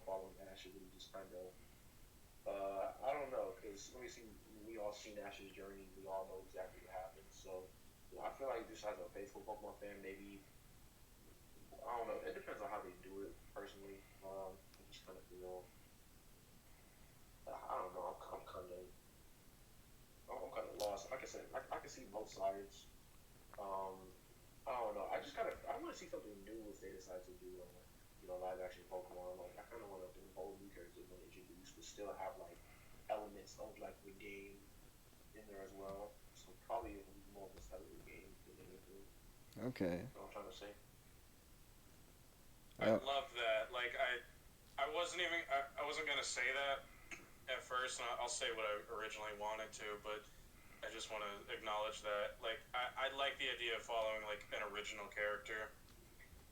following Ash. It really just kind of I don't know, because let me see. We all seen Ash's journey. We all know exactly what happened. So I feel like just as a faithful Pokemon fan, maybe I don't know. It depends on how they do it. Personally, I just kind of feel I don't know. I'm kind of lost. Like I said, I can see both sides. Um, I don't know. I want to see something new if they decide to do live action Pokemon. Like I kind of want to whole new characters want to introduce, but still have like elements of like the game in there as well. So probably it'll be more of a style of the game than anything. Okay. You know what I'm trying to say? I Uh, love that. Like I wasn't gonna say that at first, and I'll say what I originally wanted to, but I just want to acknowledge that. Like I like the idea of following like an original character,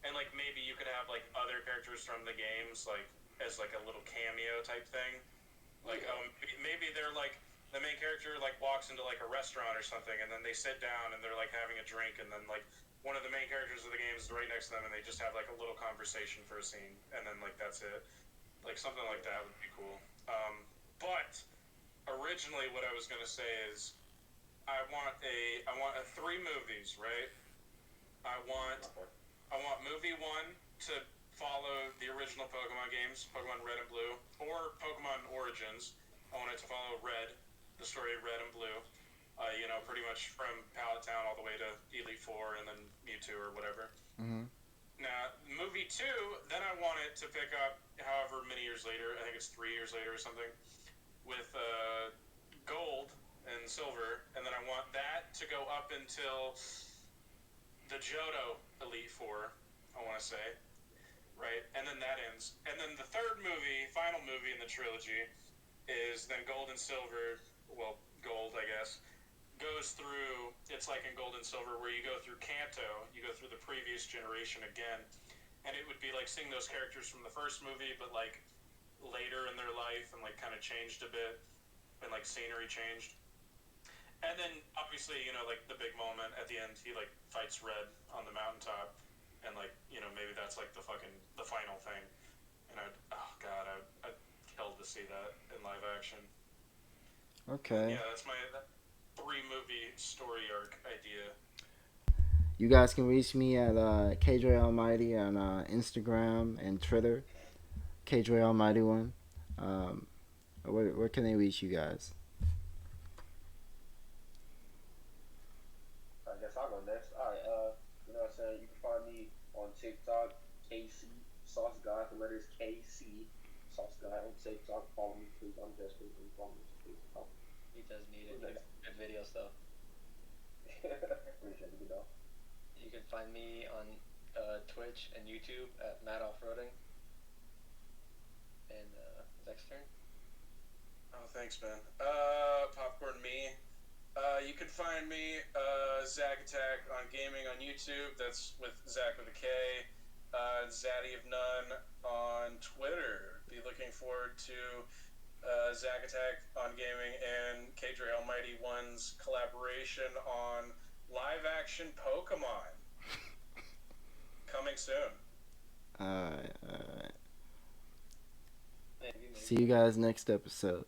and like maybe you could have like other characters from the games like as like a little cameo type thing. Like Yeah. maybe they're like the main character like walks into like a restaurant or something, and then they sit down and they're like having a drink, and then like one of the main characters of the game is right next to them, and they just have like a little conversation for a scene, and then like that's it. Like something like Yeah. that would be cool. But originally, what I was gonna say is I want a three movies, right? I want Okay. I want movie one to follow the original Pokemon games, Pokemon Red and Blue, or Pokemon Origins. I want it to follow Red, the story of Red and Blue. Pretty much from Pallet Town all the way to Elite Four and then Mewtwo or whatever. mhm. Now, movie two, then I want it to pick up however many years later. I think it's 3 years later or something with Gold and Silver, and then I want that to go up until the Johto Elite Four. I want to say, right? And then that ends. And then the third movie, final movie in the trilogy, is then Gold and Silver. Well, Gold, I guess, goes through. It's like in Gold and Silver, where you go through Kanto, you go through the previous generation again, and it would be like seeing those characters from the first movie, but like later in their life and like kind of changed a bit, and like scenery changed. And then obviously, like the big moment at the end, he like fights Red on the mountaintop, and like maybe that's like the final thing. And oh god, I'd kill to see that in live action. But Okay. yeah, that's my three movie story arc idea. You guys can reach me at K-dre Almighty on Instagram and Twitter. K-dre Almighty one. Um, where can they reach you guys? I guess I'll go next. All right. What I'm saying? You can find me on TikTok, KC Sauce Guy. The letters KC Sauce Guy on TikTok. Follow me, please. I'm desperate. Please follow me, please. Oh, He does need it. who's He next? makes good videos though. Appreciate it, you know. You can find me on Twitch and YouTube at Matt Offroading. And Zach's turn. Oh, thanks, man. Popcorn me. You can find me, Zach Attack on gaming on YouTube. That's with Zach with a K. Zaddy of None on Twitter. Be looking forward to Zach Attack on gaming and K-dre Almighty One's collaboration on live action Pokemon coming soon. Alright, alright. Maybe, See maybe. you guys next episode.